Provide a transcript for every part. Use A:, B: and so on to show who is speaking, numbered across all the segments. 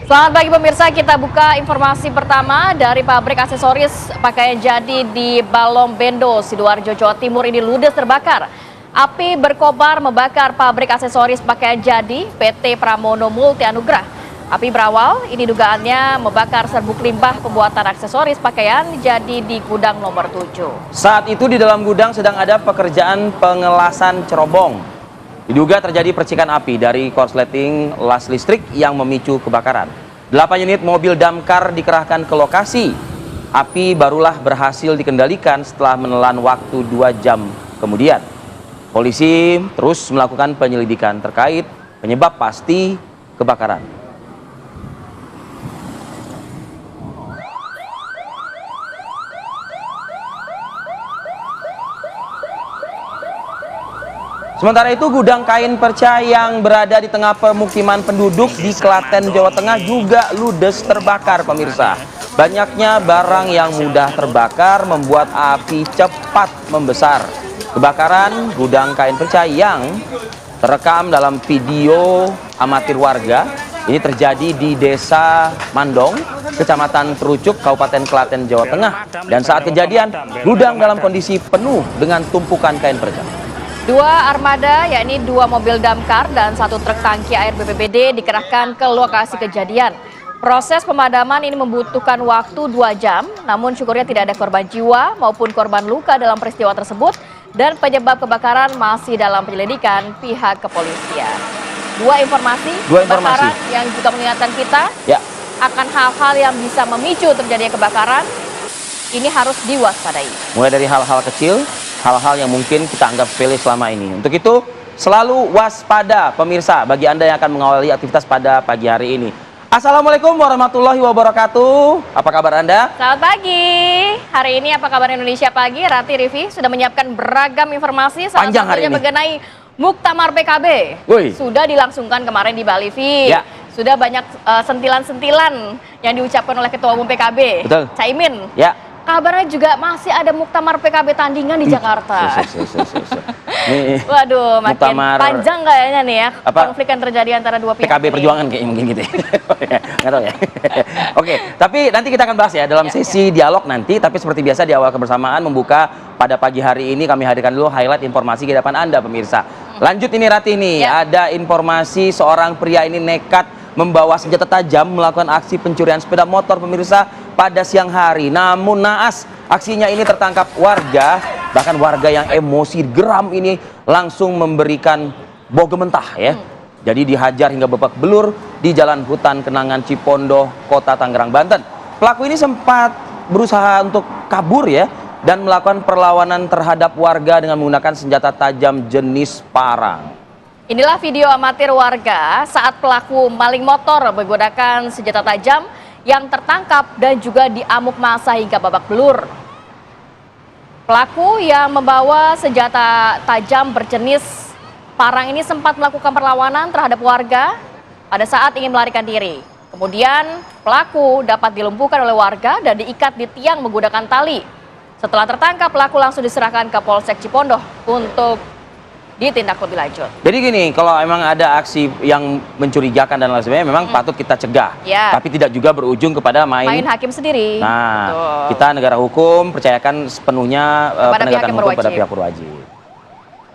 A: Selamat pagi pemirsa, kita buka informasi pertama dari pabrik aksesoris pakaian jadi di Balombendo, Sidoarjo, Jawa Timur ini ludes terbakar. Api berkobar membakar pabrik aksesoris pakaian jadi PT Pramono Multi Anugrah. Api berawal, ini dugaannya membakar serbuk limbah pembuatan aksesoris pakaian jadi di gudang nomor 7.
B: Saat itu di dalam gudang sedang ada pekerjaan pengelasan cerobong. Diduga terjadi percikan api dari korsleting las listrik yang memicu kebakaran. 8 unit mobil damkar dikerahkan ke lokasi. Api barulah berhasil dikendalikan setelah menelan waktu 2 jam kemudian. Polisi terus melakukan penyelidikan terkait penyebab pasti kebakaran. Sementara itu, gudang kain perca yang berada di tengah pemukiman penduduk di Klaten, Jawa Tengah juga ludes terbakar, pemirsa. Banyaknya barang yang mudah terbakar membuat api cepat membesar. Kebakaran gudang kain perca yang terekam dalam video amatir warga ini terjadi di Desa Mandong, Kecamatan Terucuk, Kabupaten Klaten, Jawa Tengah. Dan saat kejadian, gudang dalam kondisi penuh dengan tumpukan kain perca.
A: 2 armada, yakni 2 mobil damkar dan 1 truk tangki air BPBD dikerahkan ke lokasi kejadian. Proses pemadaman ini membutuhkan waktu 2 jam, namun syukurnya tidak ada korban jiwa maupun korban luka dalam peristiwa tersebut dan penyebab kebakaran masih dalam penyelidikan pihak kepolisian. Dua informasi kebakaran yang juga mengingatkan kita akan hal-hal yang bisa memicu terjadinya kebakaran. Ini harus diwaspadai.
B: Mulai dari hal-hal kecil, hal-hal yang mungkin kita anggap sepele selama ini. Untuk itu, selalu waspada pemirsa bagi Anda yang akan mengawali aktivitas pada pagi hari ini. Assalamualaikum warahmatullahi wabarakatuh. Apa kabar Anda?
A: Selamat pagi. Hari ini apa kabar Indonesia Pagi? Rati Rivi sudah menyiapkan beragam informasi salah satunya mengenai Muktamar PKB. Sudah dilangsungkan kemarin di Bali, Vi.
B: Ya.
A: Sudah banyak sentilan-sentilan yang diucapkan oleh Ketua Umum PKB, Caimin.
B: Ya.
A: Kabarnya juga masih ada Muktamar PKB tandingan di Jakarta. Waduh, makin panjang kayaknya nih ya konflik yang terjadi antara dua pihak.
B: PKB Perjuangan kayak mungkin gitu ya. Nggak tahu ya. Oke, tapi nanti kita akan bahas ya dalam sesi dialog nanti. Tapi seperti biasa di awal kebersamaan membuka pada pagi hari ini kami hadirkan dulu highlight informasi di hadapan Anda pemirsa. Lanjut ini Rati nih, ada informasi seorang pria ini nekat membawa senjata tajam melakukan aksi pencurian sepeda motor pemirsa pada siang hari. Namun naas, aksinya ini tertangkap warga, bahkan warga yang emosi geram ini langsung memberikan bogem mentah ya. Jadi dihajar hingga babak belur di Jalan Hutan Kenangan Cipondoh, Kota Tangerang, Banten. Pelaku ini sempat berusaha untuk kabur ya dan melakukan perlawanan terhadap warga dengan menggunakan senjata tajam jenis parang.
A: Inilah video amatir warga saat pelaku maling motor menggunakan senjata tajam yang tertangkap dan juga diamuk massa hingga babak belur. Pelaku yang membawa senjata tajam berjenis parang ini sempat melakukan perlawanan terhadap warga pada saat ingin melarikan diri. Kemudian pelaku dapat dilumpuhkan oleh warga dan diikat di tiang menggunakan tali. Setelah tertangkap, pelaku langsung diserahkan ke Polsek Cipondoh untuk ditindak lebih lanjut. Jadi
B: gini, kalau emang ada aksi yang mencurigakan dan lain sebagainya, memang patut kita cegah. Tapi tidak juga berujung kepada main
A: hakim sendiri.
B: Nah, kita negara hukum, percayakan sepenuhnya penegakan hukum pada pihak berwajib.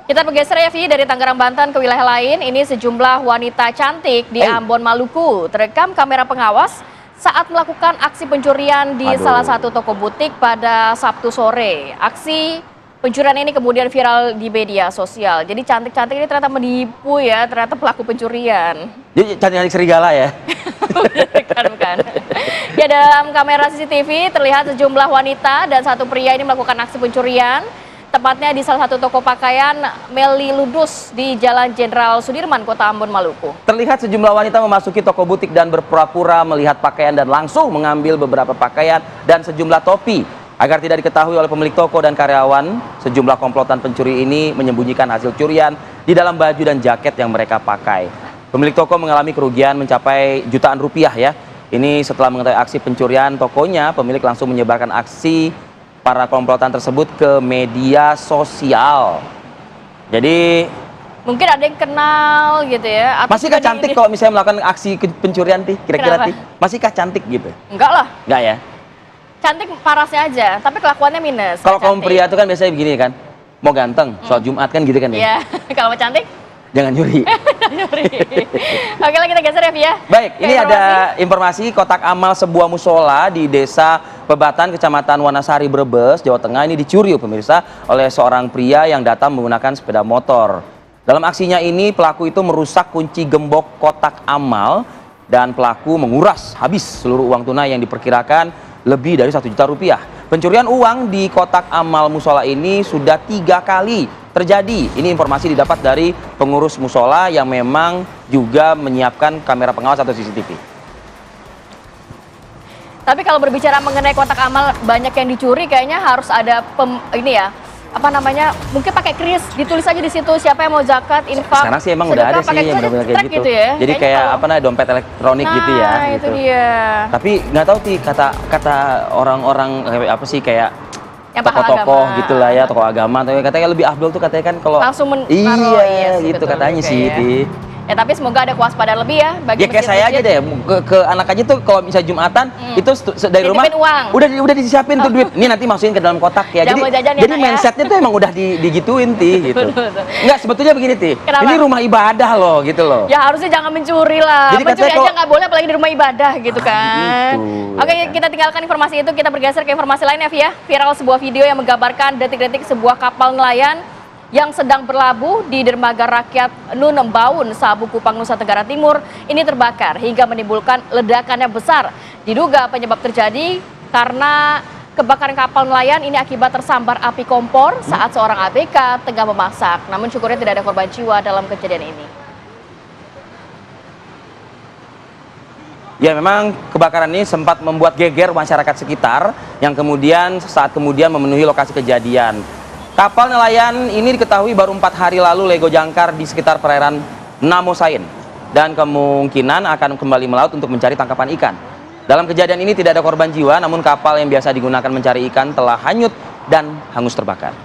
A: Kita bergeser ya, Vi, dari Tangerang, Banten ke wilayah lain. Ini sejumlah wanita cantik di Ambon, Maluku terekam kamera pengawas saat melakukan aksi pencurian di salah satu toko butik pada Sabtu sore. Aksi pencurian ini kemudian viral di media sosial. Jadi cantik-cantik ini ternyata menipu ya, ternyata pelaku pencurian.
B: Jadi cantik-cantik serigala ya?
A: Bukan. Ya, dalam kamera CCTV terlihat sejumlah wanita dan satu pria ini melakukan aksi pencurian. Tepatnya di salah satu toko pakaian Meli Ludus di Jalan Jenderal Sudirman, Kota Ambon, Maluku.
B: Terlihat sejumlah wanita memasuki toko butik dan berpura-pura melihat pakaian dan langsung mengambil beberapa pakaian dan sejumlah topi. Agar tidak diketahui oleh pemilik toko dan karyawan, sejumlah komplotan pencuri ini menyembunyikan hasil curian di dalam baju dan jaket yang mereka pakai. Pemilik toko mengalami kerugian mencapai jutaan rupiah ya. Ini setelah mengetahui aksi pencurian tokonya, pemilik langsung menyebarkan aksi para komplotan tersebut ke media sosial. Jadi
A: Mungkin ada yang kenal gitu ya. Atau
B: Masihkah
A: sudah
B: cantik kalau misalnya melakukan aksi pencurian, Ti? Kira-kira,
A: Kenapa?
B: Ti? Masihkah cantik gitu?
A: Enggak lah,
B: Enggak ya?
A: cantik parasnya aja, tapi kelakuannya minus.
B: Kalau
A: nggak
B: kaum
A: cantik.
B: pria itu kan biasanya begini kan, mau ganteng, soal Jumat kan gitu kan ya?
A: Iya, kalau mau cantik,
B: Jangan nyuri.
A: nyuri. Oke lah kita geser ya, Via.
B: Baik,
A: Ke
B: ini
A: informasi.
B: ada informasi kotak amal sebuah musola di Desa Pebatan, Kecamatan Wanasari, Brebes, Jawa Tengah ini dicuri pemirsa oleh seorang pria yang datang menggunakan sepeda motor. Dalam aksinya ini pelaku itu merusak kunci gembok kotak amal dan pelaku menguras habis seluruh uang tunai yang diperkirakan lebih dari 1 juta rupiah. Pencurian uang di kotak amal musola ini sudah 3 kali terjadi. Ini informasi didapat dari pengurus musola yang memang juga menyiapkan kamera pengawas atau CCTV.
A: Tapi kalau berbicara mengenai kotak amal banyak yang dicuri, kayaknya harus ada ini ya, apa namanya, mungkin pakai kris, ditulis aja di situ siapa yang mau zakat, infak.
B: Sekarang sih emang udah
A: sedekah,
B: ada sih
A: pakai
B: yang
A: kris aja,
B: benar-benar kayak
A: cetrek
B: gitu.
A: ya.
B: Jadi
A: Kayaknya
B: kayak
A: kalau-
B: apa namanya, dompet elektronik gitu ya.
A: Nah, itu
B: gitu.
A: dia.
B: Tapi nggak tahu Ti, kata orang-orang apa sih kayak
A: Yang paham
B: tokoh-tokoh
A: agama.
B: gitulah ya, tokoh agama. Tapi katanya lebih afdol tuh katanya kan kalau
A: Langsung
B: iya,
A: iya sih,
B: gitu
A: betul
B: katanya
A: juga
B: sih
A: ya.
B: Ti.
A: Ya tapi semoga ada kewaspadaan lebih ya bagi
B: Ya kayak saya aja deh, ke anak aja tuh kalau bisa Jumatan itu dari rumah
A: Titipin uang.
B: udah disiapin tuh duit. Ini nanti masukin ke dalam kotak ya.
A: Jangan mau jajan ya,
B: Jadi
A: Nak, ya.
B: mindsetnya tuh emang udah digituin Ti gitu.
A: Betul.
B: Enggak, sebetulnya begini Ti.
A: Kenapa?
B: Ini rumah ibadah loh gitu loh.
A: Ya harusnya jangan mencuri lah.
B: Jadi
A: Mencuri
B: katanya
A: aja
B: kalau-
A: nggak boleh apalagi di rumah ibadah gitu kan.
B: gitu,
A: Oke,
B: ya kan.
A: kita tinggalkan informasi itu, kita bergeser ke informasi lain ya Via. Viral sebuah video yang menggambarkan detik-detik sebuah kapal nelayan yang sedang berlabuh di dermaga rakyat Nunembaun, Sabu, Kupang, Nusa Tenggara Timur ini terbakar hingga menimbulkan ledakan yang besar. Diduga penyebab terjadi karena kebakaran kapal nelayan ini akibat tersambar api kompor saat seorang ABK tengah memasak. Namun syukurnya tidak ada korban jiwa dalam kejadian ini.
B: Ya memang kebakaran ini sempat membuat geger masyarakat sekitar yang kemudian saat kemudian memenuhi lokasi kejadian. Kapal nelayan ini diketahui baru 4 hari lalu lego jangkar di sekitar perairan Namosain dan kemungkinan akan kembali melaut untuk mencari tangkapan ikan. Dalam kejadian ini tidak ada korban jiwa, namun kapal yang biasa digunakan mencari ikan telah hanyut dan hangus terbakar.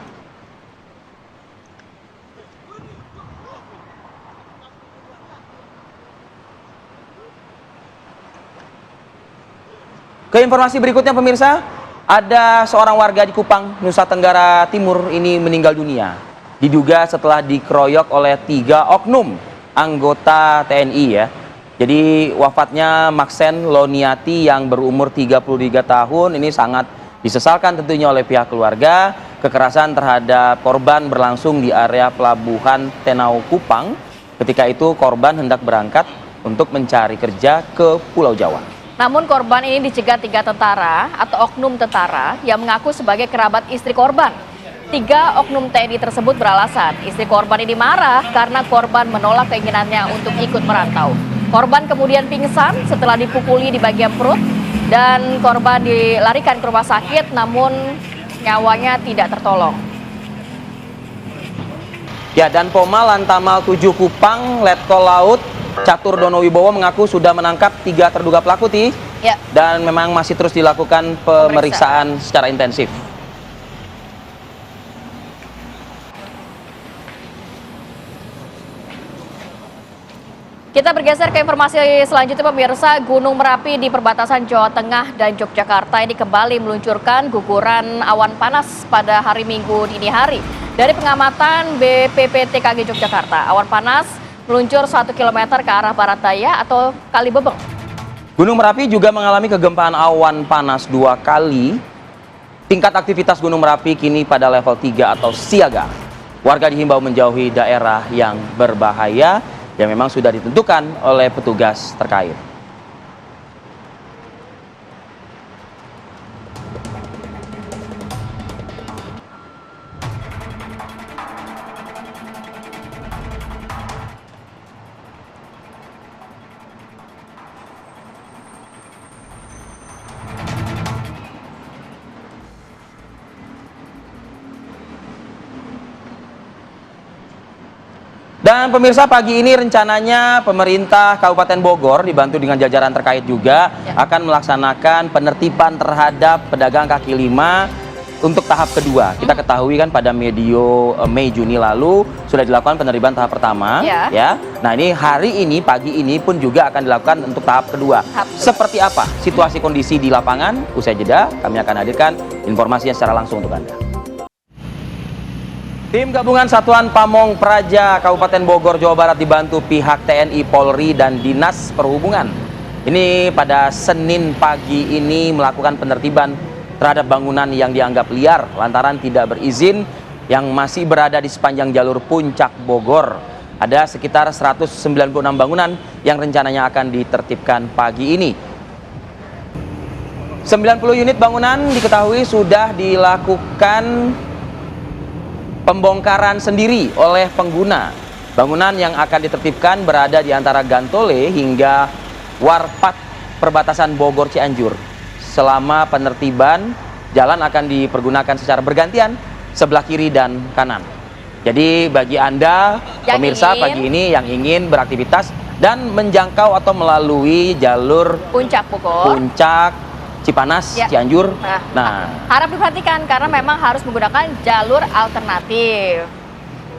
B: Ke informasi berikutnya pemirsa, ada seorang warga di Kupang, Nusa Tenggara Timur ini meninggal dunia. Diduga setelah dikeroyok oleh 3 oknum anggota TNI ya. Jadi wafatnya Maxen Loniati yang berumur 33 tahun ini sangat disesalkan tentunya oleh pihak keluarga. Kekerasan terhadap korban berlangsung di area pelabuhan Tenau Kupang. Ketika itu korban hendak berangkat untuk mencari kerja ke Pulau Jawa.
A: Namun korban ini dicegat 3 tentara atau oknum tentara yang mengaku sebagai kerabat istri korban. 3 oknum TNI tersebut beralasan istri korban ini marah karena korban menolak keinginannya untuk ikut merantau. Korban kemudian pingsan setelah dipukuli di bagian perut dan korban dilarikan ke rumah sakit namun nyawanya tidak tertolong.
B: Ya, dan Poma Lantamal 7 Kupang, Letkol Laut Catur Dono Wibowo mengaku sudah menangkap 3 terduga pelaku Ti,
A: Ya,
B: dan memang masih terus dilakukan pemeriksaan secara intensif.
A: kita bergeser ke informasi selanjutnya pemirsa. Gunung Merapi di perbatasan Jawa Tengah dan Yogyakarta ini kembali meluncurkan guguran awan panas pada hari Minggu dini hari. Dari pengamatan BPPTKG Yogyakarta, awan panas meluncur 1 km ke arah barat daya atau Kali Bebeng.
B: Gunung Merapi juga mengalami kegempaan awan panas 2 kali. Tingkat aktivitas Gunung Merapi kini pada level 3 atau siaga. Warga dihimbau menjauhi daerah yang berbahaya yang memang sudah ditentukan oleh petugas terkait. Dan pemirsa, pagi ini rencananya pemerintah Kabupaten Bogor dibantu dengan jajaran terkait juga akan melaksanakan penertiban terhadap pedagang kaki lima untuk tahap kedua, kita ketahui kan pada medio Mei Juni lalu sudah dilakukan penerimaan tahap pertama, ya. Nah ini hari ini pagi ini pun juga akan dilakukan untuk tahap kedua. Seperti apa situasi kondisi di lapangan? Usai jeda, kami akan hadirkan informasinya secara langsung untuk Anda. Tim Gabungan Satuan Pamong Praja Kabupaten Bogor, Jawa Barat dibantu pihak TNI, Polri, dan Dinas Perhubungan. Ini pada Senin pagi ini melakukan penertiban terhadap bangunan yang dianggap liar lantaran tidak berizin yang masih berada di sepanjang jalur Puncak Bogor. Ada sekitar 196 bangunan yang rencananya akan ditertibkan pagi ini. 90 unit bangunan diketahui sudah dilakukan pembongkaran sendiri oleh pengguna. Bangunan yang akan ditertibkan berada di antara Gantole hingga Warpat perbatasan Bogor Cianjur. Selama penertiban, jalan akan dipergunakan secara bergantian sebelah kiri dan kanan. Jadi bagi Anda pemirsa pagi ini yang ingin beraktivitas dan menjangkau atau melalui jalur
A: Puncak Bogor,
B: Puncak, Cipanas, Cianjur. Nah,
A: harap diperhatikan karena memang harus menggunakan jalur alternatif.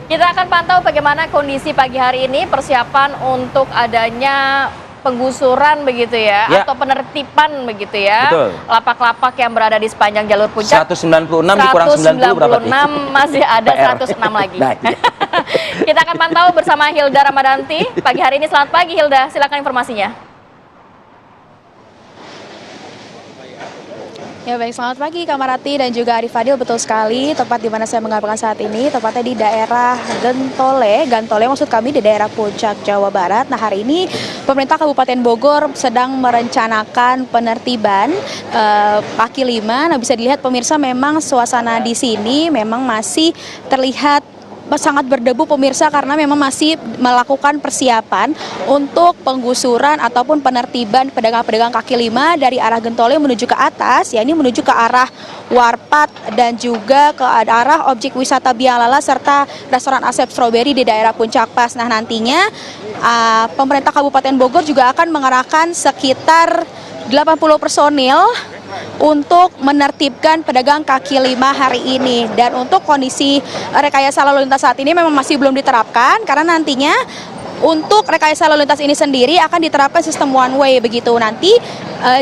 A: Kita akan pantau bagaimana kondisi pagi hari ini, persiapan untuk adanya penggusuran begitu ya, atau penertiban begitu ya. Lapak-lapak yang berada di sepanjang jalur Puncak.
B: 196 dikurang 90 berapa?
A: 196 masih ada 106 lagi.
B: Nah,
A: kita akan pantau bersama Hilda Ramadanti pagi hari ini. Selamat pagi Hilda, silakan informasinya.
C: Ya baik, selamat pagi Kamarati dan juga Arif Fadil. Betul sekali, tepat di mana saya mengabarkan saat ini, tepatnya di daerah Gantole maksud kami di daerah Puncak, Jawa Barat. Nah hari ini pemerintah Kabupaten Bogor sedang merencanakan penertiban kaki lima. Nah bisa dilihat pemirsa memang suasana di sini memang masih terlihat sangat berdebu pemirsa karena memang masih melakukan persiapan untuk penggusuran ataupun penertiban pedagang-pedagang kaki lima dari arah Gentole menuju ke atas, yakni menuju ke arah Warpat dan juga ke arah objek wisata Bialala serta restoran Asep Strawberry di daerah Puncak Pas. Nah nantinya pemerintah Kabupaten Bogor juga akan mengerahkan sekitar 80 personil untuk menertibkan pedagang kaki lima hari ini. Dan untuk kondisi rekayasa lalu lintas saat ini memang masih belum diterapkan karena nantinya untuk rekayasa lalu lintas ini sendiri akan diterapkan sistem one way begitu. Nanti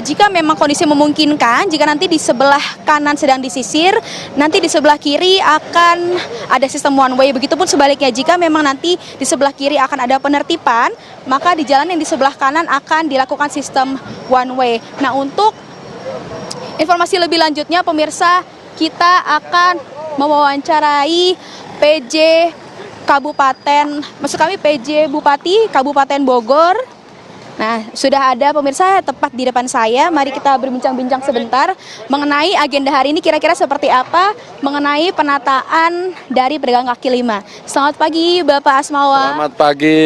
C: jika memang kondisi memungkinkan, jika nanti di sebelah kanan sedang disisir, nanti di sebelah kiri akan ada sistem one way. Begitupun sebaliknya, jika memang nanti di sebelah kiri akan ada penertiban, maka di jalan yang di sebelah kanan akan dilakukan sistem one way. Nah untuk informasi lebih lanjutnya pemirsa, kita akan mewawancarai PJ Kabupaten, maksud kami PJ Bupati Kabupaten Bogor. Nah, sudah ada pemirsa tepat di depan saya. Mari kita berbincang-bincang sebentar mengenai agenda hari ini kira-kira seperti apa mengenai penataan dari pedagang kaki lima. Selamat pagi Bapak Asmawa.
D: Selamat pagi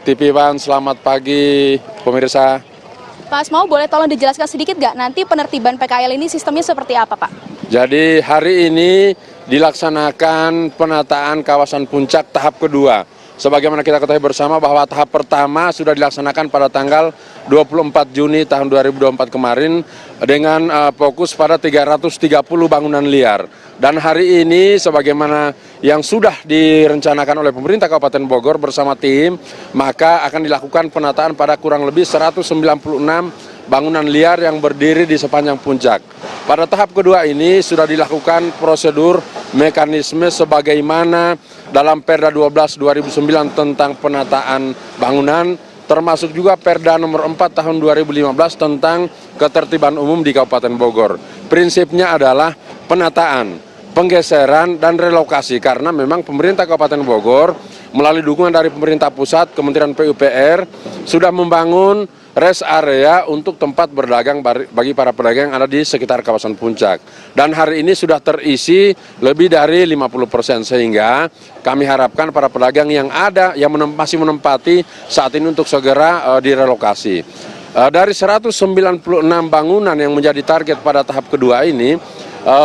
D: TV One, selamat pagi pemirsa.
C: Pak Asmawa, boleh tolong dijelaskan sedikit nggak nanti penertiban PKL ini sistemnya seperti apa Pak?
D: Jadi hari ini dilaksanakan penataan kawasan Puncak tahap kedua. Sebagaimana kita ketahui bersama bahwa tahap pertama sudah dilaksanakan pada tanggal 24 Juni tahun 2024 kemarin dengan fokus pada 330 bangunan liar. Dan hari ini sebagaimana yang sudah direncanakan oleh pemerintah Kabupaten Bogor bersama tim, maka akan dilakukan penataan pada kurang lebih 196 bangunan liar yang berdiri di sepanjang puncak. Pada tahap kedua ini sudah dilakukan prosedur mekanisme sebagaimana dalam Perda 12 2009 tentang penataan bangunan, termasuk juga Perda nomor 4 tahun 2015 tentang ketertiban umum di Kabupaten Bogor. Prinsipnya adalah penataan, penggeseran, dan relokasi karena memang pemerintah Kabupaten Bogor melalui dukungan dari pemerintah pusat, Kementerian PUPR sudah membangun rest area untuk tempat berdagang bagi para pedagang yang ada di sekitar kawasan puncak. Dan hari ini sudah terisi lebih dari 50%, sehingga kami harapkan para pedagang yang ada, yang masih menempati saat ini untuk segera direlokasi. Dari 196 bangunan yang menjadi target pada tahap kedua ini,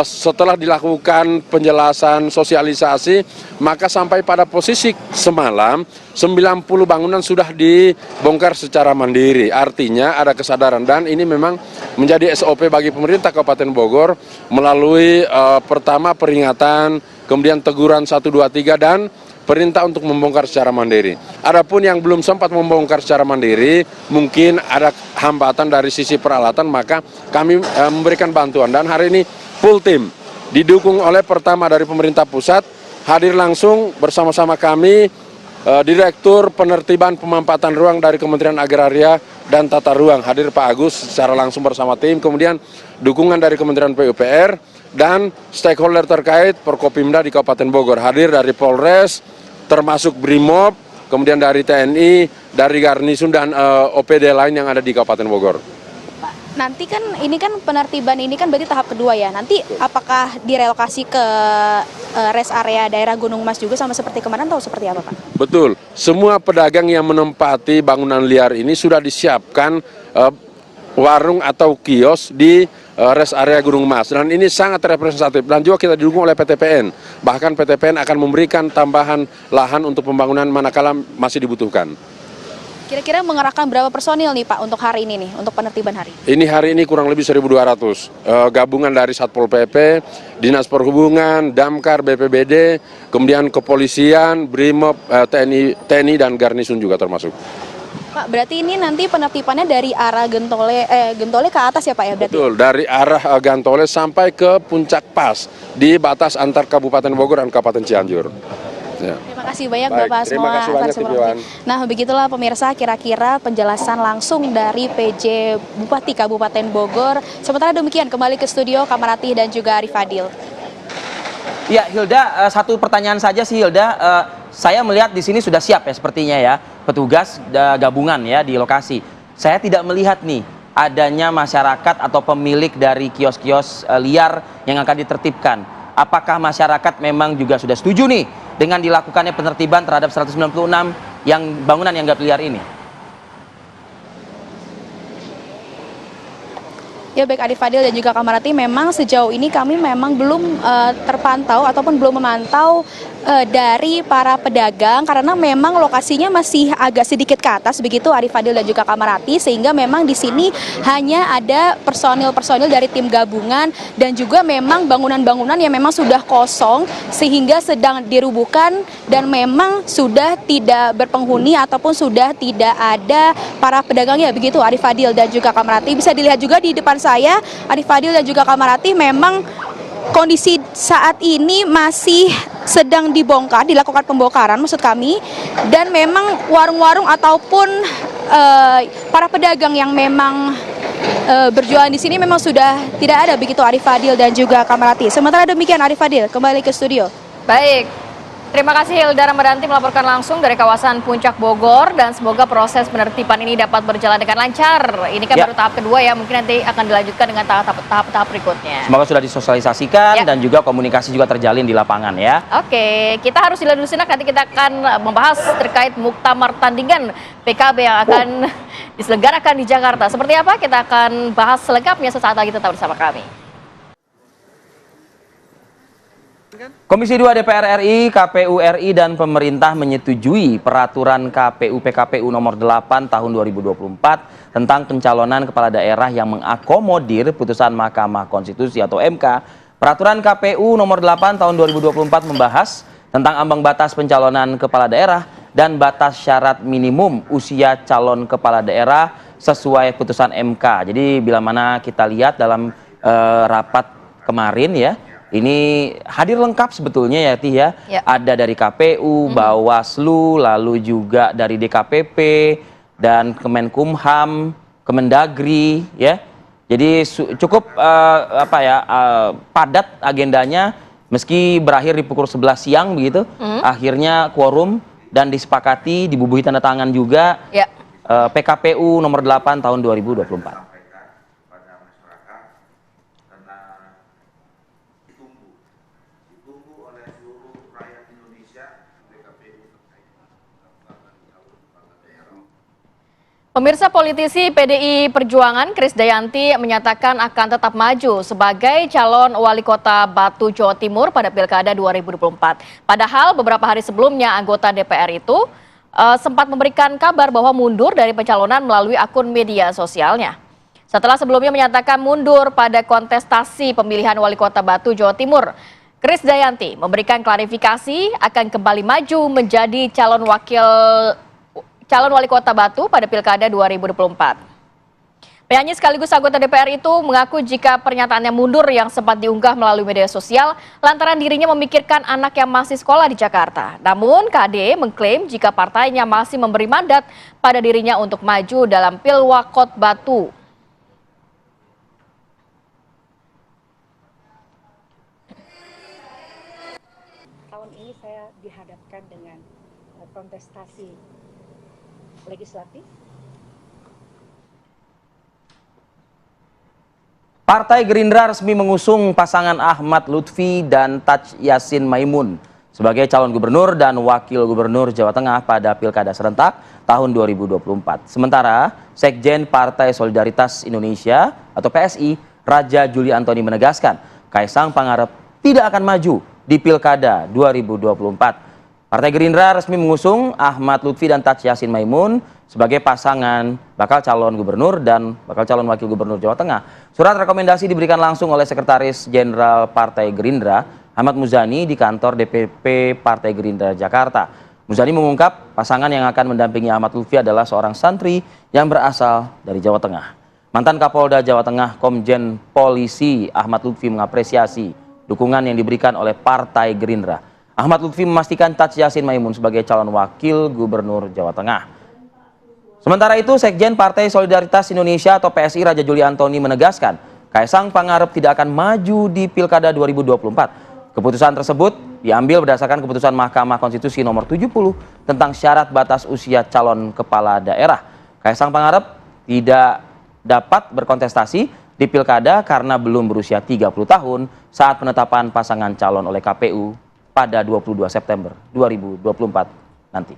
D: setelah dilakukan penjelasan sosialisasi, maka sampai pada posisi semalam 90 bangunan sudah dibongkar secara mandiri. Artinya ada kesadaran, dan ini memang menjadi SOP bagi pemerintah Kabupaten Bogor melalui pertama peringatan, kemudian teguran 1, 2, 3, dan perintah untuk membongkar secara mandiri. Adapun yang belum sempat membongkar secara mandiri, mungkin ada hambatan dari sisi peralatan, maka kami memberikan bantuan. Dan hari ini full tim, didukung oleh pertama dari pemerintah pusat, hadir langsung bersama-sama kami, Direktur Penertiban Pemampatan Ruang dari Kementerian Agraria dan Tata Ruang, hadir Pak Agus secara langsung bersama tim, kemudian dukungan dari Kementerian PUPR, dan stakeholder terkait Forkopimda di Kabupaten Bogor, hadir dari Polres, termasuk Brimob, kemudian dari TNI, dari Garnisun, dan OPD lain yang ada di Kabupaten Bogor.
C: Nanti kan ini kan penertiban ini kan berarti tahap kedua ya. Nanti apakah direlokasi ke rest area daerah Gunung Mas juga sama seperti kemarin atau seperti apa, Pak?
D: Betul, semua pedagang yang menempati bangunan liar ini sudah disiapkan warung atau kios di rest area Gunung Mas, dan ini sangat representatif, dan juga kita didukung oleh PTPN. Bahkan PTPN akan memberikan tambahan lahan untuk pembangunan manakala masih dibutuhkan.
C: Kira-kira mengerahkan berapa personil nih Pak untuk hari ini nih, untuk penertiban hari?
D: Ini hari ini kurang lebih 1.200, gabungan dari Satpol PP, Dinas Perhubungan, Damkar, BPBD, kemudian kepolisian, Brimob, TNI dan Garnisun juga termasuk.
C: Pak, berarti ini nanti penertibannya dari arah Gentole ke atas ya Pak ya berarti?
D: Betul, dari arah Gantole sampai ke Puncak Pas, di batas antar Kabupaten Bogor dan Kabupaten Cianjur. Ya.
C: Terima kasih banyak
D: Baik,
C: Bapak
D: terima
C: semua
D: kasih banyak,
C: atas informasi. Nah, begitulah pemirsa kira-kira penjelasan langsung dari PJ Bupati Kabupaten Bogor. Sementara demikian kembali ke studio Kamarati dan juga Arif Fadil.
B: Ya, Hilda, satu pertanyaan saja sih Hilda. Saya melihat di sini sudah siap ya sepertinya ya, petugas gabungan ya di lokasi. Saya tidak melihat nih adanya masyarakat atau pemilik dari kios-kios liar yang akan ditertibkan. Apakah masyarakat memang juga sudah setuju nih dengan dilakukannya penertiban terhadap 196 yang bangunan yang gap liar ini?
C: Ya baik Arif Fadil dan juga Kamarati, memang sejauh ini kami memang belum terpantau ataupun belum memantau dari para pedagang karena memang lokasinya masih agak sedikit ke atas begitu Arif Fadil dan juga Kamarati, sehingga memang di sini hanya ada personil-personil dari tim gabungan dan juga memang bangunan-bangunan yang memang sudah kosong sehingga sedang dirubuhkan dan memang sudah tidak berpenghuni ataupun sudah tidak ada para pedagangnya begitu Arif Fadil dan juga Kamarati. Bisa dilihat juga di depan saya Arif Fadil dan juga Kamarati, memang kondisi saat ini masih sedang dibongkar, dilakukan pembongkaran maksud kami, dan memang warung-warung ataupun para pedagang yang memang berjualan di sini memang sudah tidak ada begitu Arif Fadil dan juga Kamarati. Sementara demikian Arif Fadil kembali ke studio.
A: Baik, terima kasih Hilda Ramadanti melaporkan langsung dari kawasan Puncak Bogor, dan semoga proses penertiban ini dapat berjalan dengan lancar. Ini kan baru tahap kedua ya, mungkin nanti akan dilanjutkan dengan tahap-tahap berikutnya.
B: Semoga sudah disosialisasikan dan juga komunikasi juga terjalin di lapangan ya.
A: Oke, kita harus dilihat dulu sinak, nanti kita akan membahas terkait muktamar tandingan PKB yang akan diselenggarakan di Jakarta. Seperti apa? Kita akan bahas selengkapnya sesaat lagi, tetap bersama kami.
B: Komisi 2 DPR RI, KPU RI, dan pemerintah menyetujui peraturan KPU-PKPU nomor 8 tahun 2024 tentang pencalonan kepala daerah yang mengakomodir putusan Mahkamah Konstitusi atau MK. Peraturan KPU nomor 8 tahun 2024 membahas tentang ambang batas pencalonan kepala daerah dan batas syarat minimum usia calon kepala daerah sesuai putusan MK. Jadi bila mana kita lihat dalam rapat kemarin ya, ini hadir lengkap sebetulnya ya Tih ya. Ada dari KPU, Bawaslu, lalu juga dari DKPP dan Kemenkumham, Kemendagri ya. Jadi cukup padat agendanya, meski berakhir di pukul 11 siang begitu. Akhirnya quorum dan disepakati, dibubuhi tanda tangan juga PKPU nomor 8 tahun 2024.
A: Pemirsa, politisi PDI Perjuangan Krisdayanti menyatakan akan tetap maju sebagai calon wali kota Batu, Jawa Timur pada Pilkada 2024. Padahal beberapa hari sebelumnya anggota DPR itu sempat memberikan kabar bahwa mundur dari pencalonan melalui akun media sosialnya. Setelah sebelumnya menyatakan mundur pada kontestasi pemilihan wali kota Batu, Jawa Timur, Krisdayanti memberikan klarifikasi akan kembali maju menjadi calon wali kota Batu pada Pilkada 2024. Penyanyi sekaligus anggota DPR itu mengaku jika pernyataannya mundur yang sempat diunggah melalui media sosial lantaran dirinya memikirkan anak yang masih sekolah di Jakarta. Namun KD mengklaim jika partainya masih memberi mandat pada dirinya untuk maju dalam Pilwakot Batu.
E: Tahun ini saya dihadapkan dengan kontestasi legislatif.
B: Partai Gerindra resmi mengusung pasangan Ahmad Lutfi dan Taj Yassin Maimun sebagai calon gubernur dan wakil gubernur Jawa Tengah pada Pilkada serentak tahun 2024. Sementara Sekjen Partai Solidaritas Indonesia atau PSI, Raja Juli Antoni menegaskan Kaisang Pangarep tidak akan maju di Pilkada 2024. Partai Gerindra resmi mengusung Ahmad Lutfi dan Taj Yassin Maimun sebagai pasangan bakal calon gubernur dan bakal calon wakil gubernur Jawa Tengah. Surat rekomendasi diberikan langsung oleh Sekretaris Jenderal Partai Gerindra, Ahmad Muzani, di kantor DPP Partai Gerindra Jakarta. Muzani mengungkap pasangan yang akan mendampingi Ahmad Lutfi adalah seorang santri yang berasal dari Jawa Tengah. Mantan Kapolda Jawa Tengah Komjen Polisi Ahmad Lutfi mengapresiasi dukungan yang diberikan oleh Partai Gerindra. Ahmad Lutfi memastikan Taj Yassin Maimun sebagai calon wakil gubernur Jawa Tengah. Sementara itu, Sekjen Partai Solidaritas Indonesia atau PSI, Raja Juli Antoni menegaskan Kaisang Pangarep tidak akan maju di Pilkada 2024. Keputusan tersebut diambil berdasarkan keputusan Mahkamah Konstitusi nomor 70 tentang syarat batas usia calon kepala daerah. Kaisang Pangarep tidak dapat berkontestasi di Pilkada karena belum berusia 30 tahun saat penetapan pasangan calon oleh KPU pada 22 September 2024 nanti.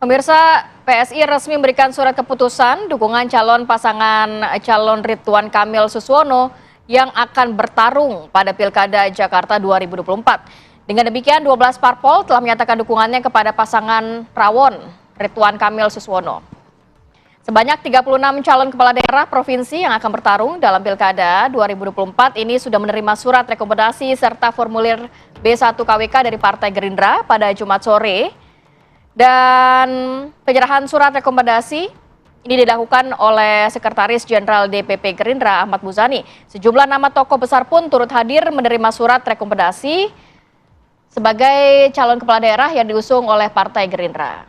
A: Pemirsa, PSI resmi memberikan surat keputusan dukungan calon pasangan calon Ridwan Kamil Suswono yang akan bertarung pada Pilkada Jakarta 2024. Dengan demikian, 12 parpol telah menyatakan dukungannya kepada pasangan Rawon Ridwan Kamil Suswono. Sebanyak 36 calon kepala daerah provinsi yang akan bertarung dalam Pilkada 2024 ini sudah menerima surat rekomendasi serta formulir B1 KWK dari Partai Gerindra pada Jumat sore. Dan penyerahan surat rekomendasi ini dilakukan oleh Sekretaris Jenderal DPP Gerindra Ahmad Muzani. Sejumlah nama tokoh besar pun turut hadir menerima surat rekomendasi sebagai calon kepala daerah yang diusung oleh Partai Gerindra.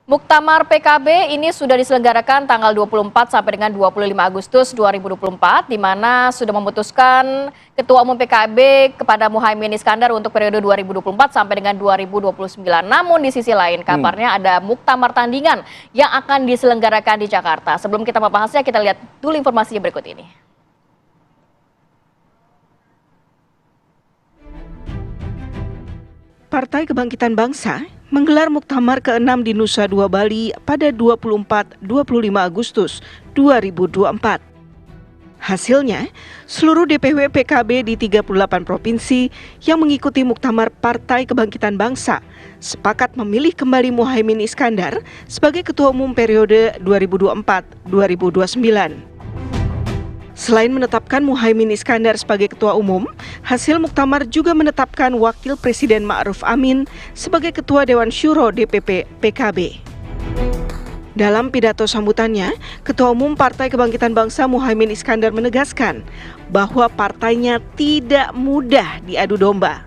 A: Muktamar PKB ini sudah diselenggarakan tanggal 24 sampai dengan 25 Agustus 2024, di mana sudah memutuskan Ketua Umum PKB kepada Muhaimin Iskandar untuk periode 2024 sampai dengan 2029. Namun di sisi lain kabarnya ada muktamar tandingan yang akan diselenggarakan di Jakarta. Sebelum kita membahasnya, kita lihat dulu informasi berikut ini.
F: Partai Kebangkitan Bangsa menggelar Muktamar ke-6 di Nusa Dua Bali pada 24-25 Agustus 2024. Hasilnya, seluruh DPW PKB di 38 provinsi yang mengikuti Muktamar Partai Kebangkitan Bangsa sepakat memilih kembali Muhaimin Iskandar sebagai Ketua Umum periode 2024-2029. Selain menetapkan Muhaimin Iskandar sebagai Ketua Umum, hasil Muktamar juga menetapkan Wakil Presiden Ma'ruf Amin sebagai Ketua Dewan Syuro DPP PKB. Dalam pidato sambutannya, Ketua Umum Partai Kebangkitan Bangsa Muhaimin Iskandar menegaskan bahwa partainya tidak mudah diadu domba.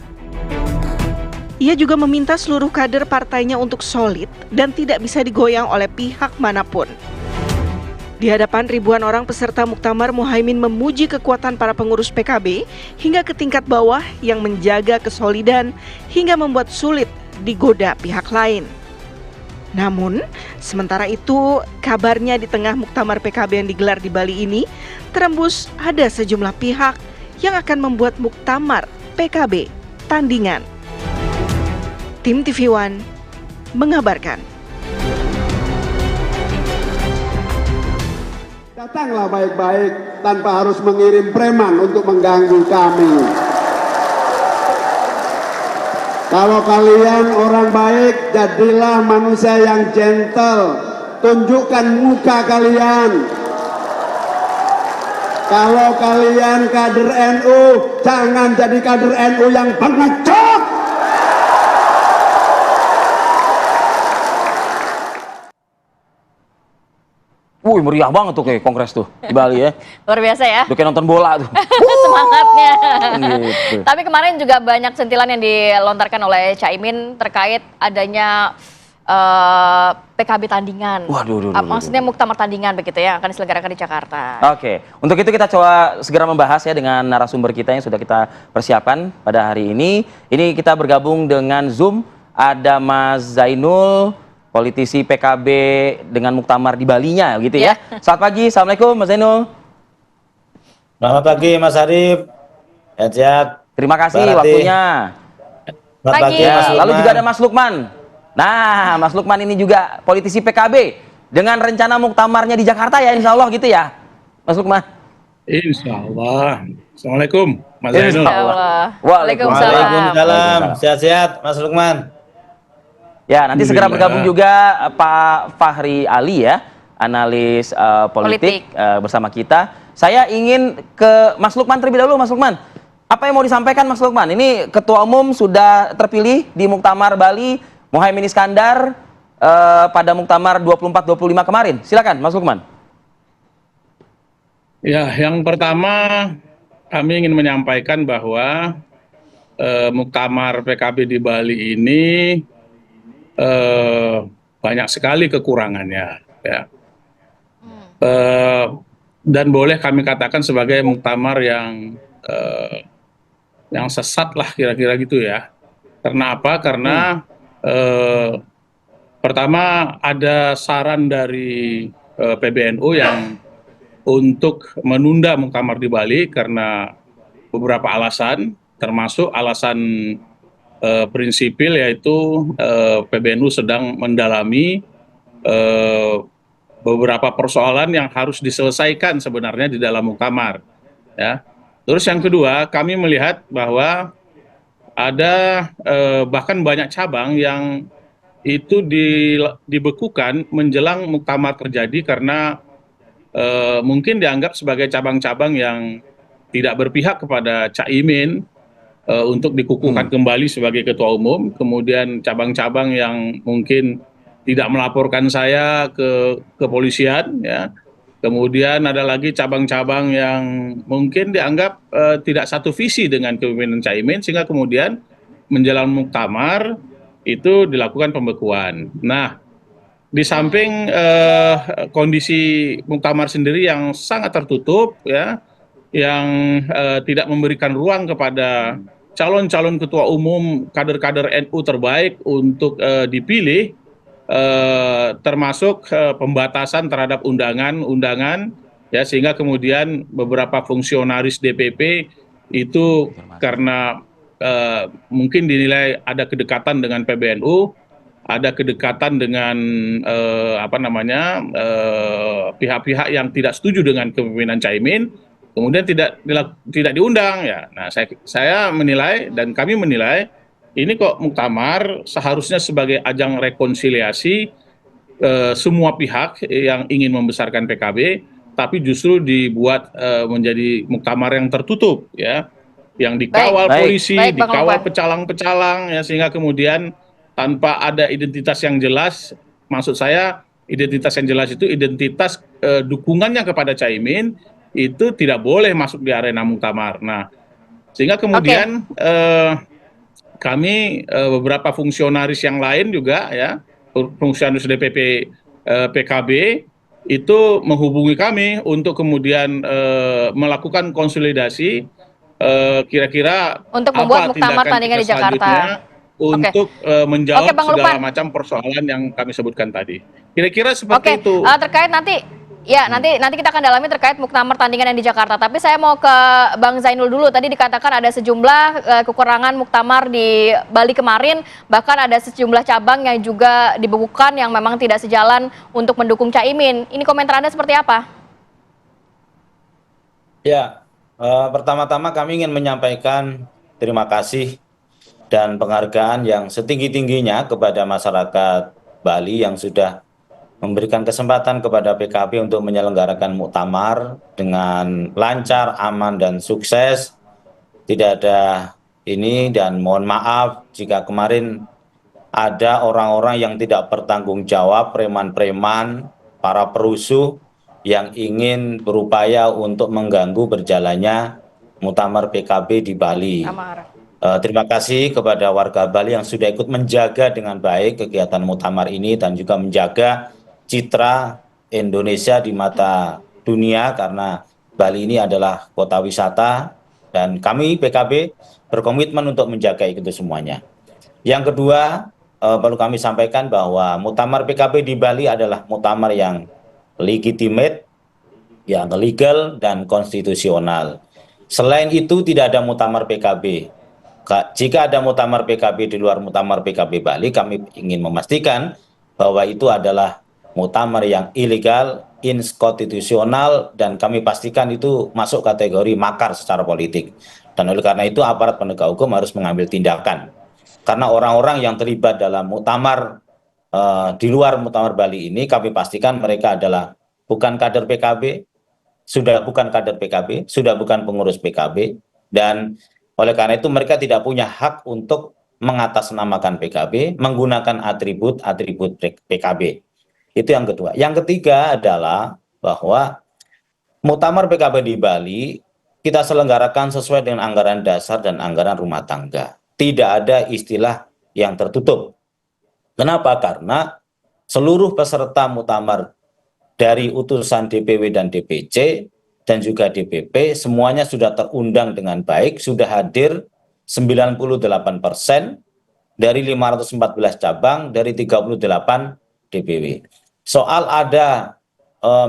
F: Ia juga meminta seluruh kader partainya untuk solid dan tidak bisa digoyang oleh pihak manapun. Di hadapan ribuan orang peserta muktamar, Muhaimin memuji kekuatan para pengurus PKB hingga ke tingkat bawah yang menjaga kesolidan hingga membuat sulit digoda pihak lain. Namun, sementara itu, kabarnya di tengah muktamar PKB yang digelar di Bali ini, terembus ada sejumlah pihak yang akan membuat muktamar PKB tandingan. Tim TV One mengabarkan.
G: Datanglah baik-baik tanpa harus mengirim preman untuk mengganggu kami. Kalau kalian orang baik, jadilah manusia yang gentle. Tunjukkan muka kalian. Kalau kalian kader NU, jangan jadi kader NU yang pengecut.
B: Wuih, meriah banget tuh kayak kongres tuh di Bali ya.
A: Luar biasa ya.
B: Udah kayak nonton bola tuh.
A: Semangatnya.
B: Gitu.
A: Tapi kemarin juga banyak sentilan yang dilontarkan oleh Caimin terkait adanya PKB tandingan.
B: Waduh.
A: Maksudnya muktamar tandingan begitu ya, akan diselenggarakan di Jakarta.
B: Oke, untuk itu kita coba segera membahas ya dengan narasumber kita yang sudah kita persiapkan pada hari ini. Ini kita bergabung dengan Zoom, ada Mas Zainul, politisi PKB dengan muktamar di Balinya gitu ya. Selamat pagi, Assalamualaikum Mas Zainul.
H: Selamat pagi Mas Arif. Sehat.
B: Terima kasih
H: Mbak Rati.
B: waktunya.
H: Selamat pagi
A: Pagi.
H: Mas
B: Lalu
H: Lukman.
B: juga ada Mas Lukman. Nah, Mas Lukman ini juga politisi PKB dengan rencana muktamarnya di Jakarta ya, insya Allah gitu ya, Mas Lukman.
I: Insya Allah. Assalamualaikum, Mas
B: Insya
I: Zainul.
A: Ya Allah.
B: Waalaikumsalam.
H: Waalaikumsalam. Sehat-sehat Mas Lukman.
B: Ya, nanti segera
I: Alhamdulillah.
B: bergabung juga Pak Fahri Ali ya, analis politik bersama kita. Saya ingin ke Mas Lukman terlebih dahulu, Mas Lukman. Apa yang mau disampaikan Mas Lukman? Ini Ketua Umum sudah terpilih di Muktamar Bali, Muhaimin Iskandar pada Muktamar 24-25 kemarin. Silakan Mas Lukman.
I: Ya, yang pertama kami ingin menyampaikan bahwa Muktamar PKB di Bali ini banyak sekali kekurangannya, ya. Dan boleh kami katakan sebagai muktamar yang sesat lah kira-kira gitu ya. Karena apa? Karena pertama ada saran dari PBNU yang untuk menunda muktamar di Bali karena beberapa alasan, termasuk alasan prinsipil, yaitu PBNU sedang mendalami beberapa persoalan yang harus diselesaikan sebenarnya di dalam muktamar, ya. Terus yang kedua, kami melihat bahwa ada bahkan banyak cabang yang itu dibekukan menjelang muktamar terjadi karena mungkin dianggap sebagai cabang-cabang yang tidak berpihak kepada Caimin untuk dikukuhkan kembali sebagai ketua umum. Kemudian cabang-cabang yang mungkin tidak melaporkan saya ke kepolisian, ya. Kemudian ada lagi cabang-cabang yang mungkin dianggap tidak satu visi dengan kepemimpinan Caimin, sehingga kemudian menjelang muktamar itu dilakukan pembekuan. Nah, di samping kondisi muktamar sendiri yang sangat tertutup, ya, yang tidak memberikan ruang kepada calon-calon ketua umum kader-kader NU terbaik untuk dipilih, termasuk pembatasan terhadap undangan, ya, sehingga kemudian beberapa fungsionaris DPP itu karena mungkin dinilai ada kedekatan dengan PBNU, ada kedekatan dengan pihak-pihak yang tidak setuju dengan kepemimpinan Caimin, kemudian tidak diundang, ya. Nah, saya menilai dan kami menilai ini kok muktamar seharusnya sebagai ajang rekonsiliasi semua pihak yang ingin membesarkan PKB, tapi justru dibuat menjadi muktamar yang tertutup, ya, yang dikawal polisi, dikawal pecalang-pecalang, ya, sehingga kemudian tanpa ada identitas yang jelas. Maksud saya identitas yang jelas itu identitas dukungannya kepada Caimin itu tidak boleh masuk di arena muktamar. Nah, sehingga kemudian kami beberapa fungsionaris yang lain juga, ya, fungsionaris DPP PKB itu menghubungi kami untuk kemudian melakukan konsolidasi kira-kira
A: Untuk membuat
I: apa
A: muktamar
I: tindakan
A: tandingan
I: kita
A: di Jakarta.
I: selanjutnya untuk menjawab
A: Oke, Bang
I: segala
A: Lukman.
I: macam persoalan yang kami sebutkan tadi. Kira-kira
A: Oke,
I: seperti itu.
A: terkait nanti nanti kita akan dalami terkait muktamar tandingan yang di Jakarta. Tapi saya mau ke Bang Zainul dulu. Tadi dikatakan ada sejumlah kekurangan muktamar di Bali kemarin, bahkan ada sejumlah cabang yang juga dibekukan yang memang tidak sejalan untuk mendukung Caimin. Ini komentar Anda seperti apa?
H: Ya, pertama-tama kami ingin menyampaikan terima kasih dan penghargaan yang setinggi-tingginya kepada masyarakat Bali yang sudah memberikan kesempatan kepada PKB untuk menyelenggarakan muktamar dengan lancar, aman, dan sukses. Tidak ada ini, dan mohon maaf jika kemarin ada orang-orang yang tidak bertanggung jawab, preman-preman, para perusuh yang ingin berupaya untuk mengganggu berjalannya muktamar PKB di Bali. Terima kasih kepada warga Bali yang sudah ikut menjaga dengan baik kegiatan muktamar ini dan juga menjaga citra Indonesia di mata dunia, karena Bali ini adalah kota wisata dan kami PKB berkomitmen untuk menjaga itu semuanya. Yang kedua, perlu kami sampaikan bahwa muktamar PKB di Bali adalah muktamar yang legitimate, yang legal dan konstitusional. Selain itu tidak ada muktamar PKB. Jika ada muktamar PKB di luar muktamar PKB Bali, kami ingin memastikan bahwa itu adalah muktamar yang ilegal, inkonstitusional, dan kami pastikan itu masuk kategori makar secara politik. Dan oleh karena itu aparat penegak hukum harus mengambil tindakan. Karena orang-orang yang terlibat dalam muktamar di luar muktamar Bali ini, kami pastikan mereka adalah bukan kader PKB, sudah bukan kader PKB, sudah bukan pengurus PKB, dan oleh karena itu mereka tidak punya hak untuk mengatasnamakan PKB, menggunakan atribut-atribut PKB. Itu yang kedua. Yang ketiga adalah bahwa muktamar PKB di Bali kita selenggarakan sesuai dengan anggaran dasar dan anggaran rumah tangga. Tidak ada istilah yang tertutup. Kenapa? Karena seluruh peserta muktamar dari utusan DPW dan DPC dan juga DPP semuanya sudah terundang dengan baik, sudah hadir 98% dari 514 cabang dari 38 DPW. Soal ada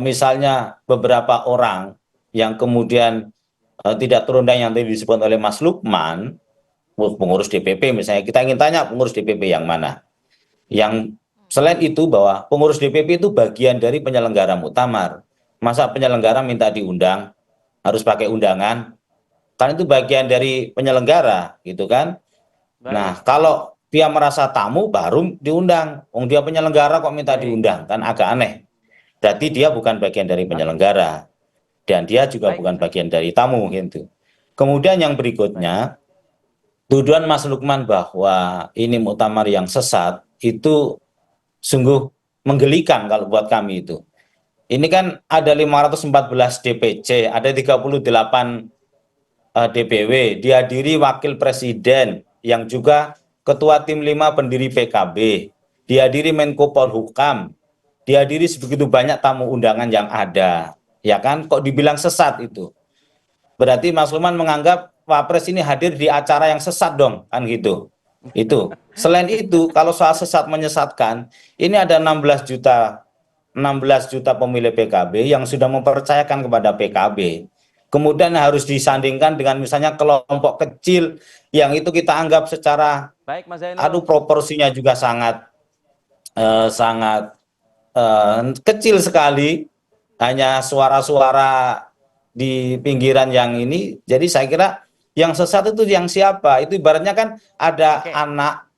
H: misalnya beberapa orang yang kemudian tidak terundang yang tadi disebut oleh Mas Lukman, pengurus DPP misalnya, kita ingin tanya pengurus DPP yang mana? Yang selain itu bahwa pengurus DPP itu bagian dari penyelenggara muktamar. Masa penyelenggara minta diundang, harus pakai undangan? Kan itu bagian dari penyelenggara gitu kan. Nah, kalau dia merasa tamu baru diundang. Dia penyelenggara kok minta diundang, kan agak aneh. Berarti dia bukan bagian dari penyelenggara dan dia juga bukan bagian dari tamu gitu. Kemudian yang berikutnya, tuduhan Mas Lukman bahwa ini muktamar yang sesat itu sungguh menggelikan kalau buat kami itu. Ini kan ada 514 DPC, ada 38 DPW, dihadiri wakil presiden yang juga ketua tim 5 pendiri PKB, dihadiri Menko Polhukam, dihadiri sebegitu banyak tamu undangan yang ada. Ya kan, kok dibilang sesat itu? Berarti Mas Lukman menganggap Wapres ini hadir di acara yang sesat dong, kan gitu. Itu. Selain itu, kalau soal sesat menyesatkan, ini ada 16 juta pemilih PKB yang sudah mempercayakan kepada PKB. Kemudian harus disandingkan dengan misalnya kelompok kecil yang itu kita anggap secara proporsinya juga sangat kecil sekali, hanya suara-suara di pinggiran yang ini. Jadi saya kira yang sesat itu yang siapa? Itu ibaratnya kan ada anak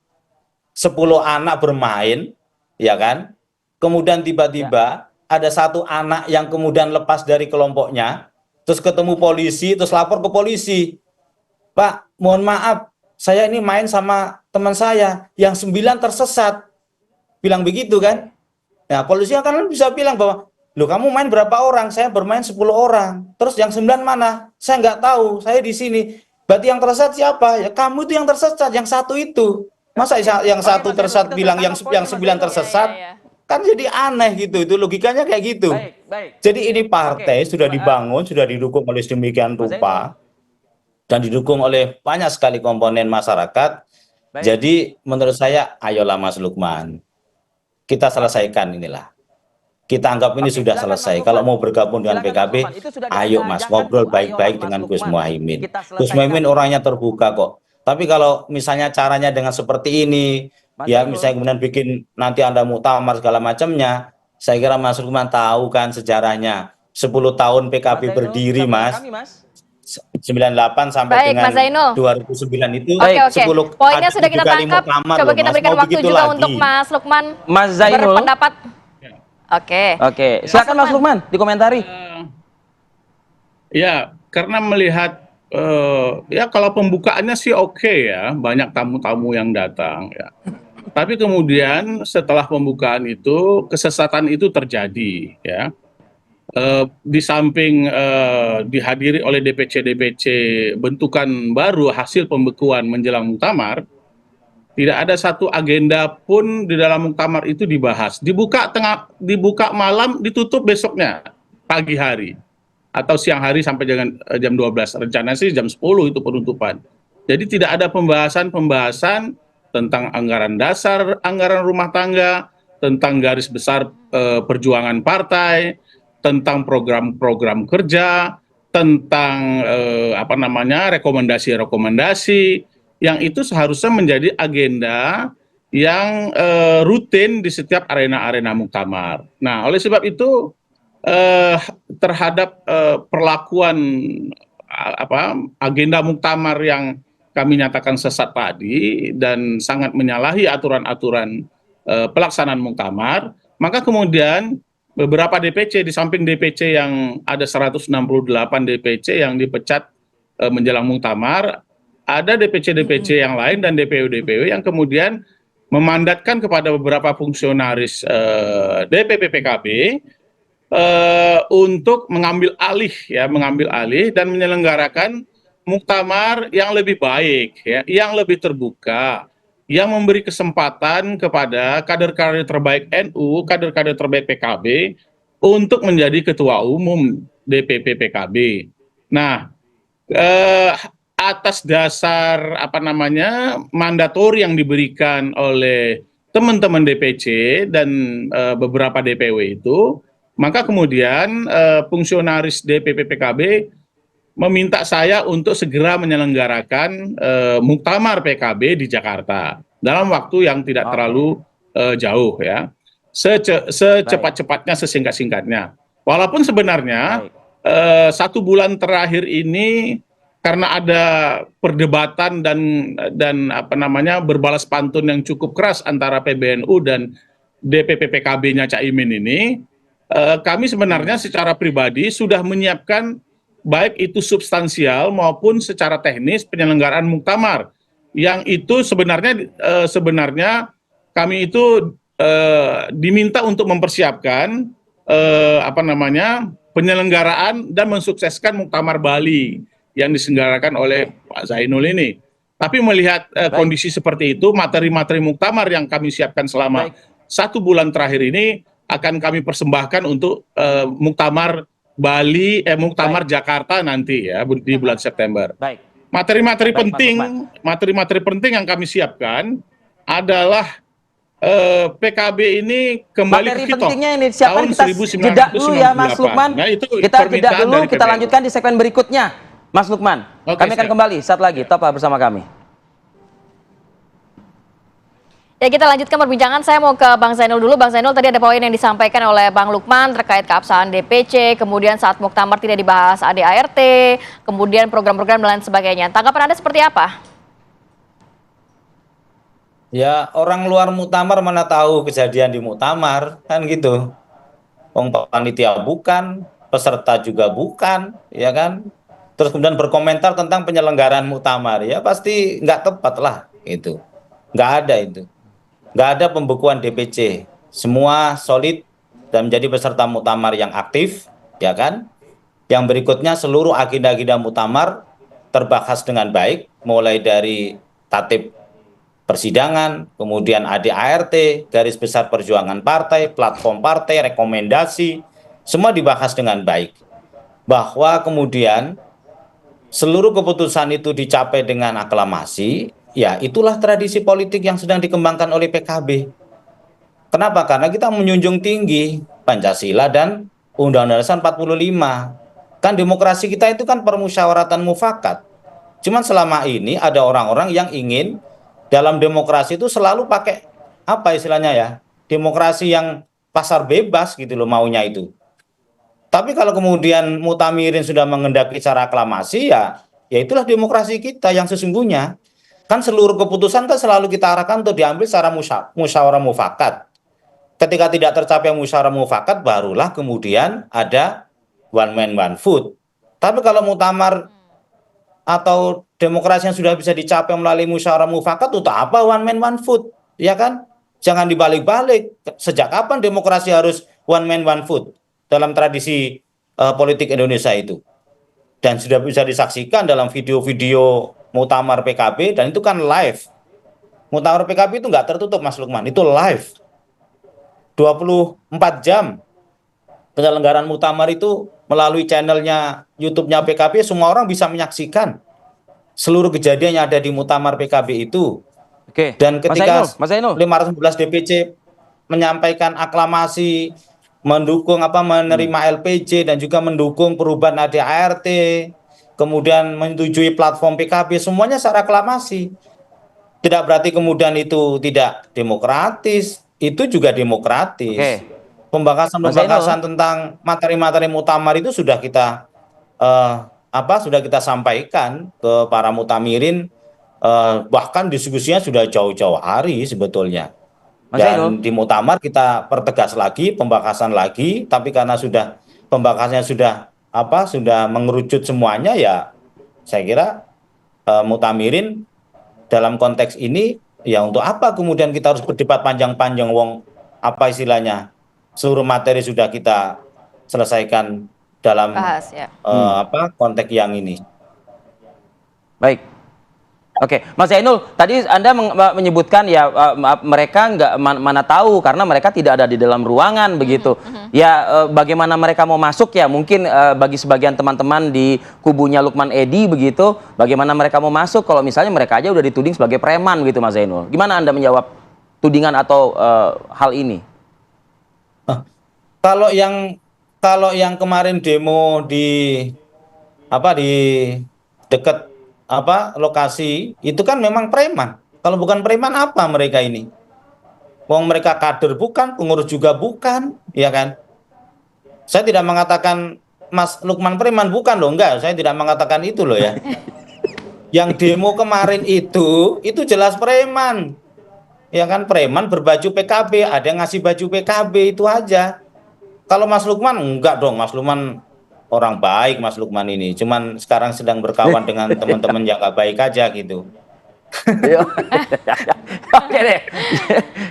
H: 10 anak bermain, ya kan? Kemudian tiba-tiba ada satu anak yang kemudian lepas dari kelompoknya, terus ketemu polisi, terus lapor ke polisi. Pak, mohon maaf, saya ini main sama teman saya, yang 9 tersesat. Bilang begitu kan? Nah, polisi akan bisa bilang bahwa, loh kamu main berapa orang? Saya bermain 10 orang. Terus yang 9 mana? Saya nggak tahu, saya di sini. Berarti yang tersesat siapa? Ya kamu itu yang tersesat, yang satu itu. Masa yang satu tersesat bilang yang 9 tersesat? Kan jadi aneh gitu, itu logikanya kayak gitu.
B: Baik.
H: Jadi ini partai
B: Oke,
H: sudah dibangun, sudah didukung oleh sedemikian
B: Mas
H: rupa,
B: Zainul.
H: dan didukung oleh banyak sekali komponen masyarakat.
B: Baik.
H: Jadi menurut saya, ayolah Mas Lukman, kita selesaikan inilah. Kita anggap ini
B: Oke,
H: sudah
B: silakan, Mas
H: selesai.
B: Lukman.
H: Kalau mau bergabung dengan
B: Silakan, Mas
H: PKB,
B: Lukman. Itu sudah
H: ayo Mas,
B: jangan
H: ngobrol
B: dulu.
H: baik-baik
B: Ayolah, Mas
H: dengan Gus
B: Lukman.
H: Muhaimin.
B: Kita
H: Gus
B: selesaikan.
H: Muhaimin orangnya terbuka kok. Tapi kalau misalnya caranya dengan seperti ini,
B: Mas
H: ya
B: Zainul.
H: misalnya kemudian bikin nanti Anda muktamar segala macamnya, saya kira Mas Lukman tahu kan sejarahnya. 10 tahun
B: Mas
H: PKB
B: Zainul,
H: berdiri,
B: bisa
H: Mas.
B: kami, Mas.
H: 98 sampai
A: Baik,
H: dengan
A: Mas Zainul.
H: 2009 itu
A: Oke, oke.
H: 10
A: Poinnya
H: ada
A: sudah
H: 7
A: kita
H: kali
A: tangkap.
H: muktamar
A: Coba
H: loh,
A: kita
H: Mas.
A: berikan
H: Mau
A: waktu
H: begitu
A: juga
H: lagi?
A: untuk Mas Lukman
B: Mas Zainul.
A: berpendapat. Oke.
B: Oke, silakan Mas Lukman dikomentari.
I: Ya, karena melihat ya kalau pembukaannya sih oke ya, banyak tamu-tamu yang datang ya. Tapi kemudian setelah pembukaan itu kesesatan itu terjadi ya. Di samping dihadiri oleh DPC bentukan baru hasil pembekuan menjelang muktamar, tidak ada satu agenda pun di dalam muktamar itu dibahas. Dibuka malam, ditutup besoknya pagi hari atau siang hari sampai dengan jam 12. Rencana sih jam 10 itu penutupan. Jadi tidak ada pembahasan tentang anggaran dasar, anggaran rumah tangga, tentang garis besar perjuangan partai, tentang program-program kerja, tentang rekomendasi-rekomendasi yang itu seharusnya menjadi agenda yang rutin di setiap arena-arena muktamar. Nah, oleh sebab itu terhadap perlakuan agenda muktamar yang kami nyatakan sesat tadi dan sangat menyalahi aturan-aturan pelaksanaan muktamar, maka kemudian beberapa DPC di samping DPC yang ada 168 DPC yang dipecat menjelang muktamar, ada DPC-DPC yang lain dan DPW-DPW yang kemudian memandatkan kepada beberapa fungsionaris DPP PKB untuk mengambil alih dan menyelenggarakan muktamar yang lebih baik, ya, yang lebih terbuka, yang memberi kesempatan kepada kader-kader terbaik NU, kader-kader terbaik PKB untuk menjadi ketua umum DPP PKB. Nah, atas dasar mandatori yang diberikan oleh teman-teman DPC dan beberapa DPW itu, maka kemudian fungsionaris DPP PKB meminta saya untuk segera menyelenggarakan muktamar PKB di Jakarta dalam waktu yang tidak terlalu jauh ya, secepat-cepatnya, sesingkat-singkatnya. Walaupun sebenarnya 1 bulan terakhir ini karena ada perdebatan dan berbalas pantun yang cukup keras antara PBNU dan DPP PKB-nya Caimin ini, kami sebenarnya secara pribadi sudah menyiapkan baik itu substansial maupun secara teknis penyelenggaraan muktamar yang itu sebenarnya kami itu diminta untuk mempersiapkan penyelenggaraan dan mensukseskan muktamar Bali yang diselenggarakan oleh Pak Zainul ini. Tapi melihat kondisi seperti itu, materi-materi muktamar yang kami siapkan selama 1 bulan terakhir ini akan kami persembahkan untuk muktamar Bali, muktamar Jakarta nanti ya di bulan September. Materi-materi penting yang kami siapkan adalah PKB ini kembali
B: materi
I: ke Kitoh
B: pentingnya ini siapa
I: tahun
B: kita jeda dulu ya Mas
I: 1998.
B: Lukman.
I: Nah, itu
B: Kita jeda
I: permintaan
B: dulu,
I: dari
B: kita
I: PBNU.
B: lanjutkan di segmen berikutnya. Mas Lukman,
I: Oke,
B: kami akan
I: siap.
B: kembali saat lagi. Tetaplah bersama kami.
A: Ya, kita lanjutkan perbincangan. Saya mau ke Bang Zainul dulu. Bang Zainul, tadi ada poin yang disampaikan oleh Bang Lukman terkait keabsahan DPC, kemudian saat muktamar tidak dibahas ADART, kemudian program-program dan lain sebagainya. Tanggapan Anda seperti apa?
H: Ya, orang luar muktamar mana tahu kejadian di muktamar, kan gitu. Wong panitia bukan, peserta juga bukan, ya kan. Terus kemudian berkomentar tentang penyelenggaraan muktamar, ya pasti nggak tepat lah itu. Nggak ada itu. Nggak ada pembekuan DPC. Semua solid dan menjadi peserta muktamar yang aktif, ya kan. Yang berikutnya seluruh agenda-agenda muktamar terbahas dengan baik, mulai dari tatib persidangan, kemudian ADART, garis besar perjuangan partai, platform partai, rekomendasi, semua dibahas dengan baik. Bahwa kemudian seluruh keputusan itu dicapai dengan aklamasi, ya itulah tradisi politik yang sedang dikembangkan oleh PKB. Kenapa? Karena kita menjunjung tinggi Pancasila dan Undang-Undang Dasar 45. Kan demokrasi kita itu kan permusyawaratan mufakat. Cuman selama ini ada orang-orang yang ingin dalam demokrasi itu selalu pakai apa istilahnya ya? Demokrasi yang pasar bebas gitu loh maunya itu. Tapi kalau kemudian Muhtamirin sudah mengendaki secara aklamasi ya itulah demokrasi kita yang sesungguhnya. Kan seluruh keputusan kan selalu kita arahkan untuk diambil secara musyawarah mufakat. Ketika tidak tercapai musyawarah mufakat barulah kemudian ada one man one vote. Tapi kalau muktamar atau demokrasi yang sudah bisa dicapai melalui musyawarah mufakat untuk apa one man one vote, ya kan? Jangan dibalik-balik. Sejak kapan demokrasi harus one man one vote dalam tradisi politik Indonesia itu? Dan sudah bisa disaksikan dalam video-video muktamar PKB dan itu kan live. Muktamar PKB itu nggak tertutup Mas Lukman, itu live. 24 jam penyelenggaraan muktamar itu melalui channelnya YouTube-nya PKB, semua orang bisa menyaksikan seluruh kejadian yang ada di muktamar PKB itu.
B: Oke.
H: Dan ketika
B: Mas Zainul.
H: 511 DPC menyampaikan aklamasi, mendukung menerima LPJ dan juga mendukung perubahan ADART, kemudian menyetujui platform PKB, semuanya secara aklamasi. Tidak berarti kemudian itu tidak demokratis, itu juga demokratis.
B: Oke.
H: Pembahasan tentang materi-materi muktamar itu sudah kita sudah kita sampaikan ke para muhtamirin, bahkan diskusinya sudah jauh-jauh hari sebetulnya. Dan di muktamar kita pertegas lagi, pembahasan lagi, tapi karena sudah pembahasannya sudah mengerucut semuanya, ya saya kira muhtamirin dalam konteks ini ya untuk apa kemudian kita harus berdebat panjang-panjang, wong apa istilahnya seluruh materi sudah kita selesaikan dalam konteks yang ini.
B: Baik. Oke, Mas Zainul, tadi Anda menyebutkan ya mereka nggak mana tahu karena mereka tidak ada di dalam ruangan begitu. Ya bagaimana mereka mau masuk ya mungkin bagi sebagian teman-teman di kubunya Lukman Edy begitu, bagaimana mereka mau masuk kalau misalnya mereka aja udah dituding sebagai preman gitu Mas Zainul. Gimana Anda menjawab tudingan atau hal ini?
H: Kalau yang kemarin demo di dekat lokasi itu kan memang preman. Kalau bukan preman apa mereka ini? Wong mereka kader bukan, pengurus juga bukan, ya kan? Saya tidak mengatakan Mas Lukman preman, bukan loh, enggak. Saya tidak mengatakan itu loh ya. Yang demo kemarin itu jelas preman. Ya kan, preman berbaju PKB, ada yang ngasih baju PKB itu aja. Kalau Mas Lukman enggak dong, Mas Lukman orang baik Mas Lukman ini. Cuman sekarang sedang berkawan dengan teman-teman yang gak baik aja gitu.
A: Oke deh.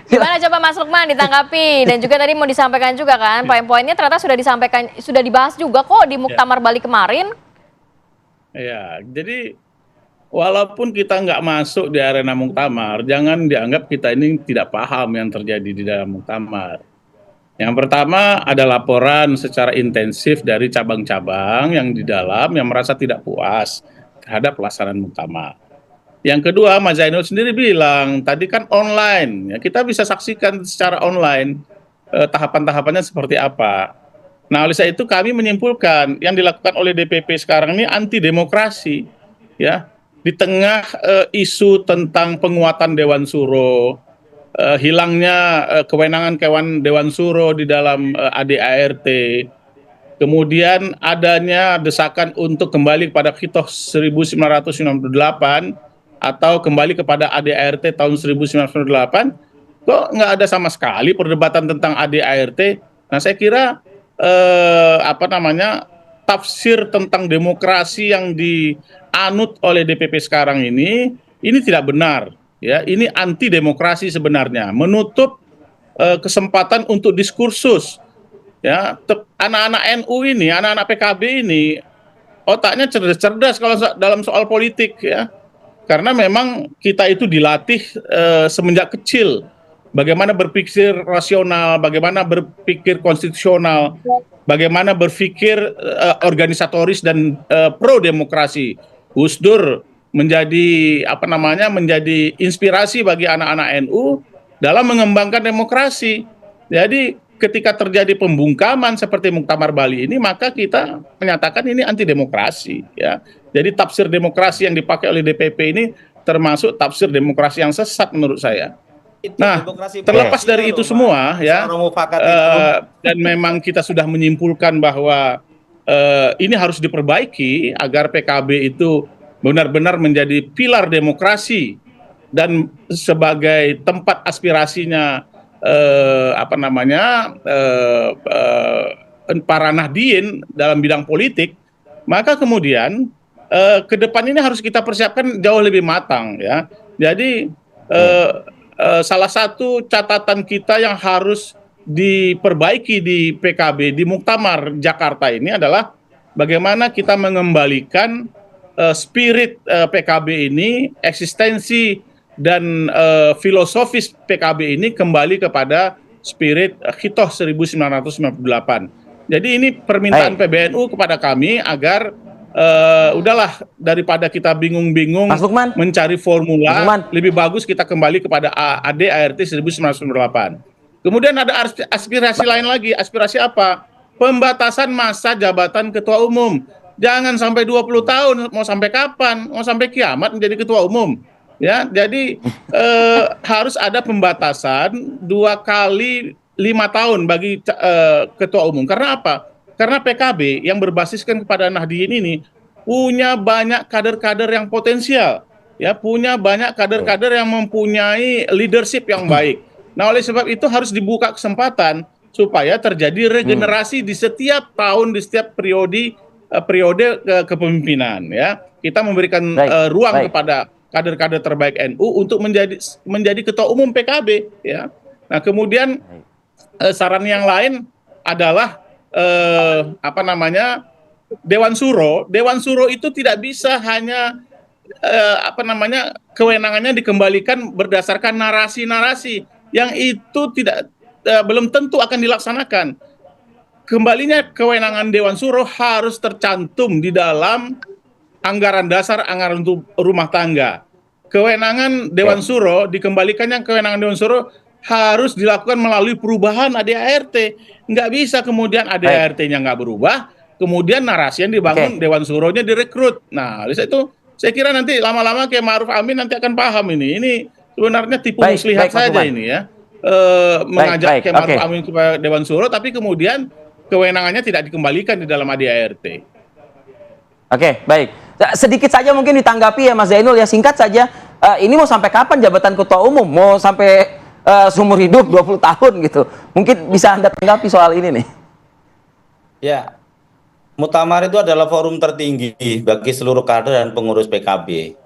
A: Gimana coba Mas Lukman ditanggapi dan juga tadi mau disampaikan juga kan poin-poinnya ternyata sudah disampaikan, sudah dibahas juga kok di Muktamar Bali kemarin.
I: Ya, jadi walaupun kita nggak masuk di arena muktamar, jangan dianggap kita ini tidak paham yang terjadi di dalam muktamar. Yang pertama ada laporan secara intensif dari cabang-cabang yang di dalam yang merasa tidak puas terhadap pelaksanaan muktamar. Yang kedua, Mas Zainul sendiri bilang tadi kan online, ya kita bisa saksikan secara online tahapan-tahapannya seperti apa. Nah, oleh sebab itu kami menyimpulkan yang dilakukan oleh DPP sekarang ini anti demokrasi, ya di tengah isu tentang penguatan Dewan Suro. Hilangnya kewenangan Dewan Suro di dalam ADART, kemudian adanya desakan untuk kembali kepada Khitos 1998 atau kembali kepada ADART tahun 1998, kok nggak ada sama sekali perdebatan tentang ADART. Nah, saya kira tafsir tentang demokrasi yang dianut oleh DPP sekarang ini tidak benar. Ya, ini anti demokrasi sebenarnya, menutup kesempatan untuk diskursus. Ya, anak-anak NU ini, anak-anak PKB ini otaknya cerdas-cerdas kalau dalam soal politik ya. karena memang kita itu dilatih semenjak kecil bagaimana berpikir rasional, bagaimana berpikir konstitusional, bagaimana berpikir organisatoris dan pro demokrasi. Gus Dur menjadi menjadi inspirasi bagi anak-anak NU dalam mengembangkan demokrasi. Jadi ketika terjadi pembungkaman seperti Muktamar Bali ini, maka kita menyatakan ini anti demokrasi, ya. Jadi tafsir demokrasi yang dipakai oleh DPP ini termasuk tafsir demokrasi yang sesat menurut saya. Nah, terlepas dari itu semua, ya, dan memang kita sudah menyimpulkan bahwa ini harus diperbaiki agar PKB itu benar-benar menjadi pilar demokrasi dan sebagai tempat aspirasinya para nahdien dalam bidang politik, maka kemudian ke depan ini harus kita persiapkan jauh lebih matang, ya. Jadi salah satu catatan kita yang harus diperbaiki di PKB di Muktamar Jakarta ini adalah bagaimana kita mengembalikan spirit PKB ini, eksistensi dan filosofis PKB ini kembali kepada spirit Khitoh 1998. Jadi ini permintaan PBNU kepada kami agar udahlah, daripada kita bingung-bingung mencari formula, lebih bagus kita kembali kepada AD/ART 1998. Kemudian ada aspirasi lain lagi. Aspirasi apa? Pembatasan masa jabatan ketua umum. Jangan sampai 20 tahun, mau sampai kapan? Mau sampai kiamat menjadi ketua umum. Ya, jadi harus ada pembatasan 2 kali 5 tahun bagi ketua umum. Karena apa? Karena PKB yang berbasiskan kepada Nahdien ini punya banyak kader-kader yang potensial, ya, punya banyak kader-kader yang mempunyai leadership yang baik. Nah, oleh sebab itu harus dibuka kesempatan supaya terjadi regenerasi di setiap tahun, di setiap periode kepemimpinan, ya. Kita memberikan ruang kepada kader-kader terbaik NU untuk menjadi ketua umum PKB, ya. Nah, kemudian saran yang lain adalah Dewan Suro itu tidak bisa hanya kewenangannya dikembalikan berdasarkan narasi-narasi yang itu belum tentu akan dilaksanakan. Kembalinya kewenangan Dewan Suro harus tercantum di dalam anggaran dasar, anggaran untuk rumah tangga. Kewenangan Dewan Suro dikembalikannya, kewenangan Dewan Suro harus dilakukan melalui perubahan AD/ART. Nggak bisa kemudian AD/ART-nya nggak berubah, kemudian narasi yang dibangun Dewan Suronya direkrut. Nah, oleh itu saya kira nanti lama-lama kayak Ma'ruf Amin nanti akan paham ini. Ini sebenarnya tipu muslihat saja ini, ya. Mengajak kayak Ma'ruf Amin kepada Dewan Suro, tapi kemudian kewenangannya tidak dikembalikan di dalam AD/ART.
B: Oke, baik. Sedikit saja mungkin ditanggapi ya Mas Zainul, ya, singkat saja. Ini mau sampai kapan jabatan ketua umum? Mau sampai seumur hidup 20 tahun gitu. Mungkin bisa Anda tanggapi soal ini nih.
H: Ya, Muktamar itu adalah forum tertinggi bagi seluruh kader dan pengurus PKB.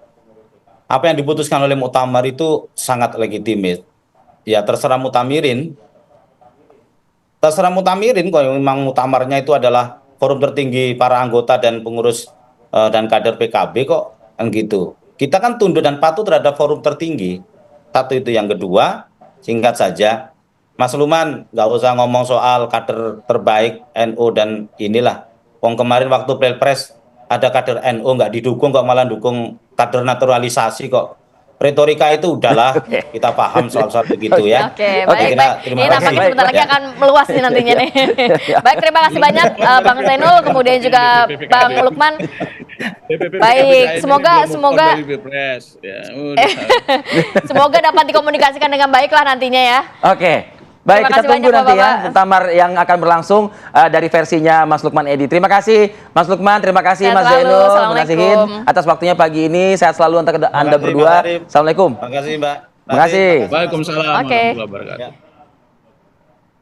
H: Apa yang diputuskan oleh Muktamar itu sangat legitimit. Ya, terserah Muktamirin. Terserah Muktamirin kalau memang Muktamarnya itu adalah forum tertinggi para anggota dan pengurus dan kader PKB kok, kan gitu. Kita kan tunduk dan patuh terhadap forum tertinggi. Satu itu. Yang kedua, singkat saja, Mas Luman nggak usah ngomong soal kader terbaik NU dan inilah. Wong kemarin waktu Pilpres ada kader NU nggak didukung kok, malah dukung kader naturalisasi kok. Retorika itu udahlah, kita paham soal-soal begitu, ya.
A: Oke, baik. Ini nampaknya sebentar lagi akan meluas nih nantinya nih. Baik, terima kasih banyak Bang Zainul, kemudian juga Bang Lukman. Baik, semoga dapat dikomunikasikan dengan baik lah nantinya, ya.
B: Oke. Baik, kita tunggu nanti ya Muktamar yang akan berlangsung dari versinya Mas Lukman Edi. Terima kasih Mas Lukman, terima kasih Mas Zainul, terima kasih atas waktunya pagi ini. Sehat selalu untuk Anda berdua. Assalamualaikum.
H: Terima kasih, Mbak.
B: Terima kasih.
I: Waalaikumsalam warahmatullahi wabarakatuh.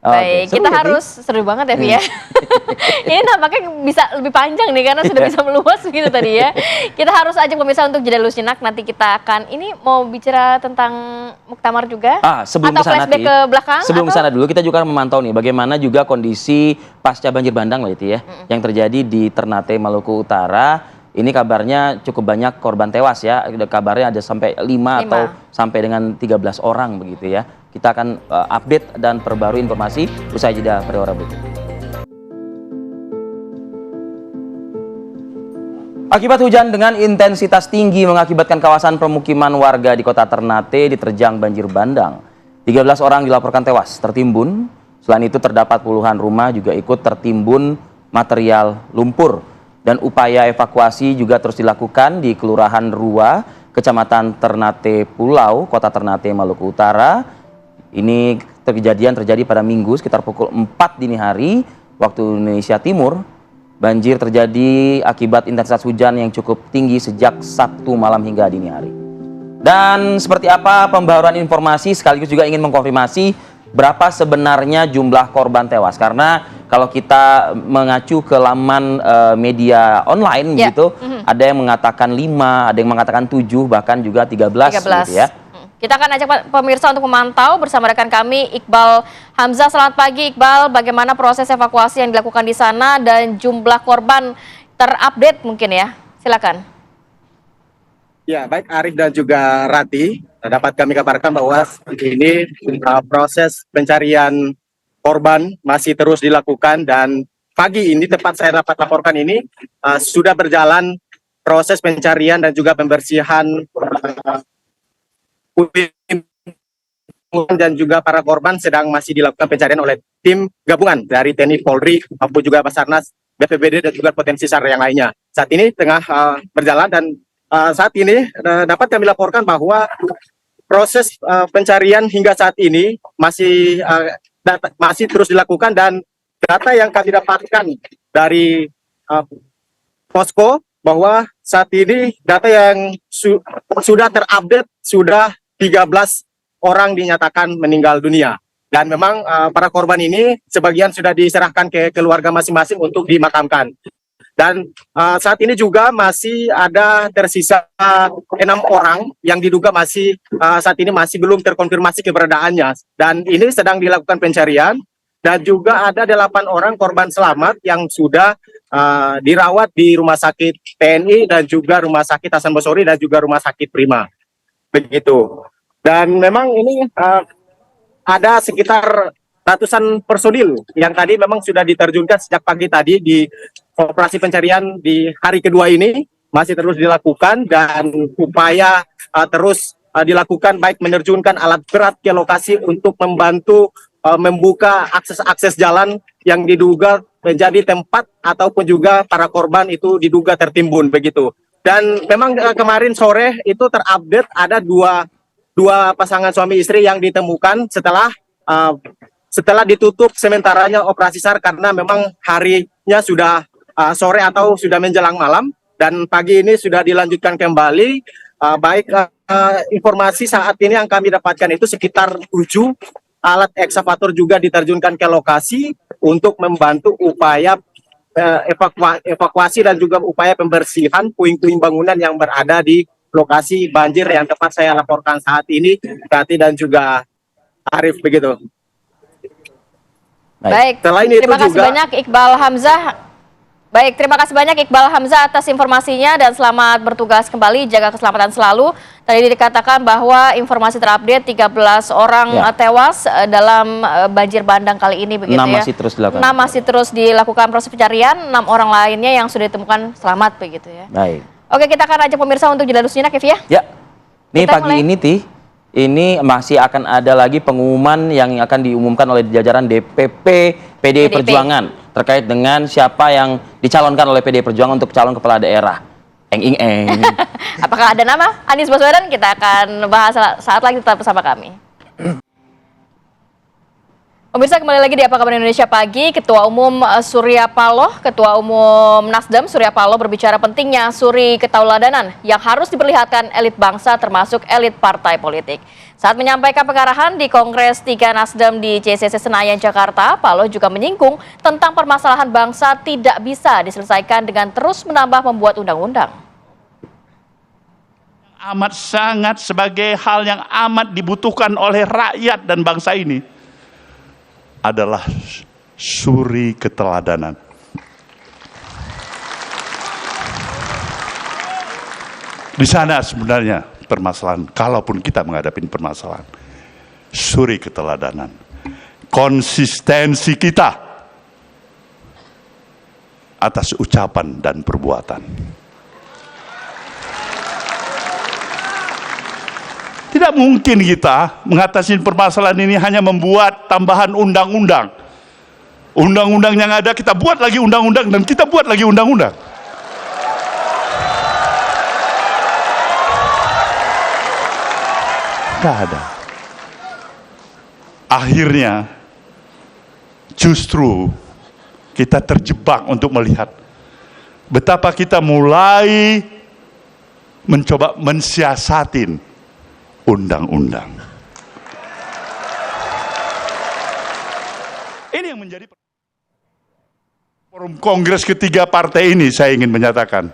A: Baik, kita harus seru banget ya, Vi, ya. Ini nampaknya bisa lebih panjang nih karena sudah bisa meluas gitu tadi, ya. Kita harus ajak pemirsa untuk jeda dulu sejenak. Nanti kita akan ini mau bicara tentang Muktamar juga.
B: Sebelum
A: atau flashback ke belakang.
B: Sebelum kesana dulu kita juga memantau nih bagaimana juga kondisi pasca banjir bandang lah itu, ya, yang terjadi di Ternate Maluku Utara. ini kabarnya cukup banyak korban tewas ya. Kabarnya ada sampai 5 atau sampai dengan 13 orang begitu ya. Kita akan update dan perbarui informasi usai jeda pariwara berikut. Akibat hujan dengan intensitas tinggi mengakibatkan kawasan permukiman warga di Kota Ternate diterjang banjir bandang. 13 orang dilaporkan tewas tertimbun. Selain itu terdapat puluhan rumah juga ikut tertimbun material lumpur. Dan upaya evakuasi juga terus dilakukan di Kelurahan Rua, Kecamatan Ternate Pulau, Kota Ternate, Maluku Utara. Ini kejadian terjadi pada Minggu sekitar pukul 4 dini hari waktu Indonesia Timur. Banjir terjadi akibat intensitas hujan yang cukup tinggi sejak Sabtu malam hingga dini hari. Dan seperti apa pembaruan informasi sekaligus juga ingin mengkonfirmasi berapa sebenarnya jumlah korban tewas. Karena kalau kita mengacu ke laman media online gitu, ada yang mengatakan 5, ada yang mengatakan 7, bahkan juga 13. Gitu ya.
A: Kita akan ajak pemirsa untuk memantau bersama rekan kami Iqbal Hamzah. Selamat pagi Iqbal, bagaimana proses evakuasi yang dilakukan di sana dan jumlah korban terupdate mungkin ya? Silakan.
J: Ya, baik Arif dan juga Rati, dapat kami kabarkan bahwa ini proses pencarian korban masih terus dilakukan dan pagi ini tepat saya dapat laporkan ini sudah berjalan proses pencarian dan juga pembersihan dan juga para korban sedang masih dilakukan pencarian oleh tim gabungan dari TNI, Polri, maupun juga Basarnas, BPBD dan juga potensi SAR yang lainnya. Saat ini tengah berjalan dan saat ini dapat kami laporkan bahwa proses pencarian hingga saat ini masih terus dilakukan dan data yang kami dapatkan dari posko bahwa saat ini data yang sudah terupdate sudah 13 orang dinyatakan meninggal dunia. Dan memang para korban ini sebagian sudah diserahkan ke keluarga masing-masing untuk dimakamkan. Dan saat ini juga masih ada tersisa 6 orang yang diduga masih saat ini masih belum terkonfirmasi keberadaannya. Dan ini sedang dilakukan pencarian. Dan juga ada 8 orang korban selamat yang sudah dirawat di Rumah Sakit TNI dan juga Rumah Sakit Hasan Basori dan juga Rumah Sakit Prima. Begitu. Dan memang ini ada sekitar ratusan personil yang tadi memang sudah diterjunkan sejak pagi tadi di operasi pencarian di hari kedua ini masih terus dilakukan dan upaya terus dilakukan baik menerjunkan alat berat ke lokasi untuk membantu membuka akses jalan yang diduga menjadi tempat ataupun juga para korban itu diduga tertimbun begitu. Dan memang kemarin sore itu terupdate ada dua pasangan suami istri yang ditemukan setelah ditutup sementaranya operasi SAR karena memang harinya sudah sore atau sudah menjelang malam dan pagi ini sudah dilanjutkan kembali. Informasi saat ini yang kami dapatkan itu sekitar 7 alat ekskavator juga diterjunkan ke lokasi untuk membantu upaya evakuasi dan juga upaya pembersihan puing-puing bangunan yang berada di lokasi banjir yang tepat saya laporkan saat ini, Kati dan juga Arif begitu.
A: Baik, terima kasih banyak Iqbal Hamzah. Baik, terima kasih banyak Iqbal Hamzah atas informasinya dan selamat bertugas kembali, jaga keselamatan selalu. Tadi dikatakan bahwa informasi terupdate 13 orang tewas dalam banjir bandang kali ini begitu
B: 6 masih terus dilakukan.
A: 6 masih terus dilakukan proses pencarian, 6 orang lainnya yang sudah ditemukan selamat begitu ya.
B: Baik.
A: Oke, kita akan ajak pemirsa untuk jeda dulu sejenak ya.
B: Ya. Nih
A: Kita
B: pagi ini ini masih akan ada lagi pengumuman yang akan diumumkan oleh jajaran DPP PDI Perjuangan terkait dengan siapa yang dicalonkan oleh PDI Perjuangan untuk calon kepala daerah. Eng.
A: Apakah ada nama Anies Baswedan? Kita akan bahas saat lagi, tetap bersama kami. Pemirsa, kembali lagi di Apa Kabar Indonesia Pagi. Ketua Umum Surya Paloh, Ketua Umum Nasdem Surya Paloh berbicara pentingnya suri ketauladanan yang harus diperlihatkan elit bangsa termasuk elit partai politik. Saat menyampaikan pengarahan di Kongres 3 Nasdem di JCC Senayan, Jakarta, Paloh juga menyinggung tentang permasalahan bangsa tidak bisa diselesaikan dengan terus menambah membuat undang-undang.
K: Amat sangat sebagai hal yang amat dibutuhkan oleh rakyat dan bangsa ini adalah suri keteladanan. Di sana sebenarnya permasalahan, kalaupun kita menghadapi permasalahan, suri keteladanan, konsistensi kita atas ucapan dan perbuatan. Tidak mungkin kita mengatasi permasalahan ini hanya membuat tambahan undang-undang. Undang-undang yang ada kita buat lagi undang-undang dan kita buat lagi undang-undang. Tidak ada. Akhirnya justru kita terjebak untuk melihat betapa kita mulai mencoba mensiasatin undang-undang. Ini yang menjadi forum kongres ketiga partai ini. Saya ingin menyatakan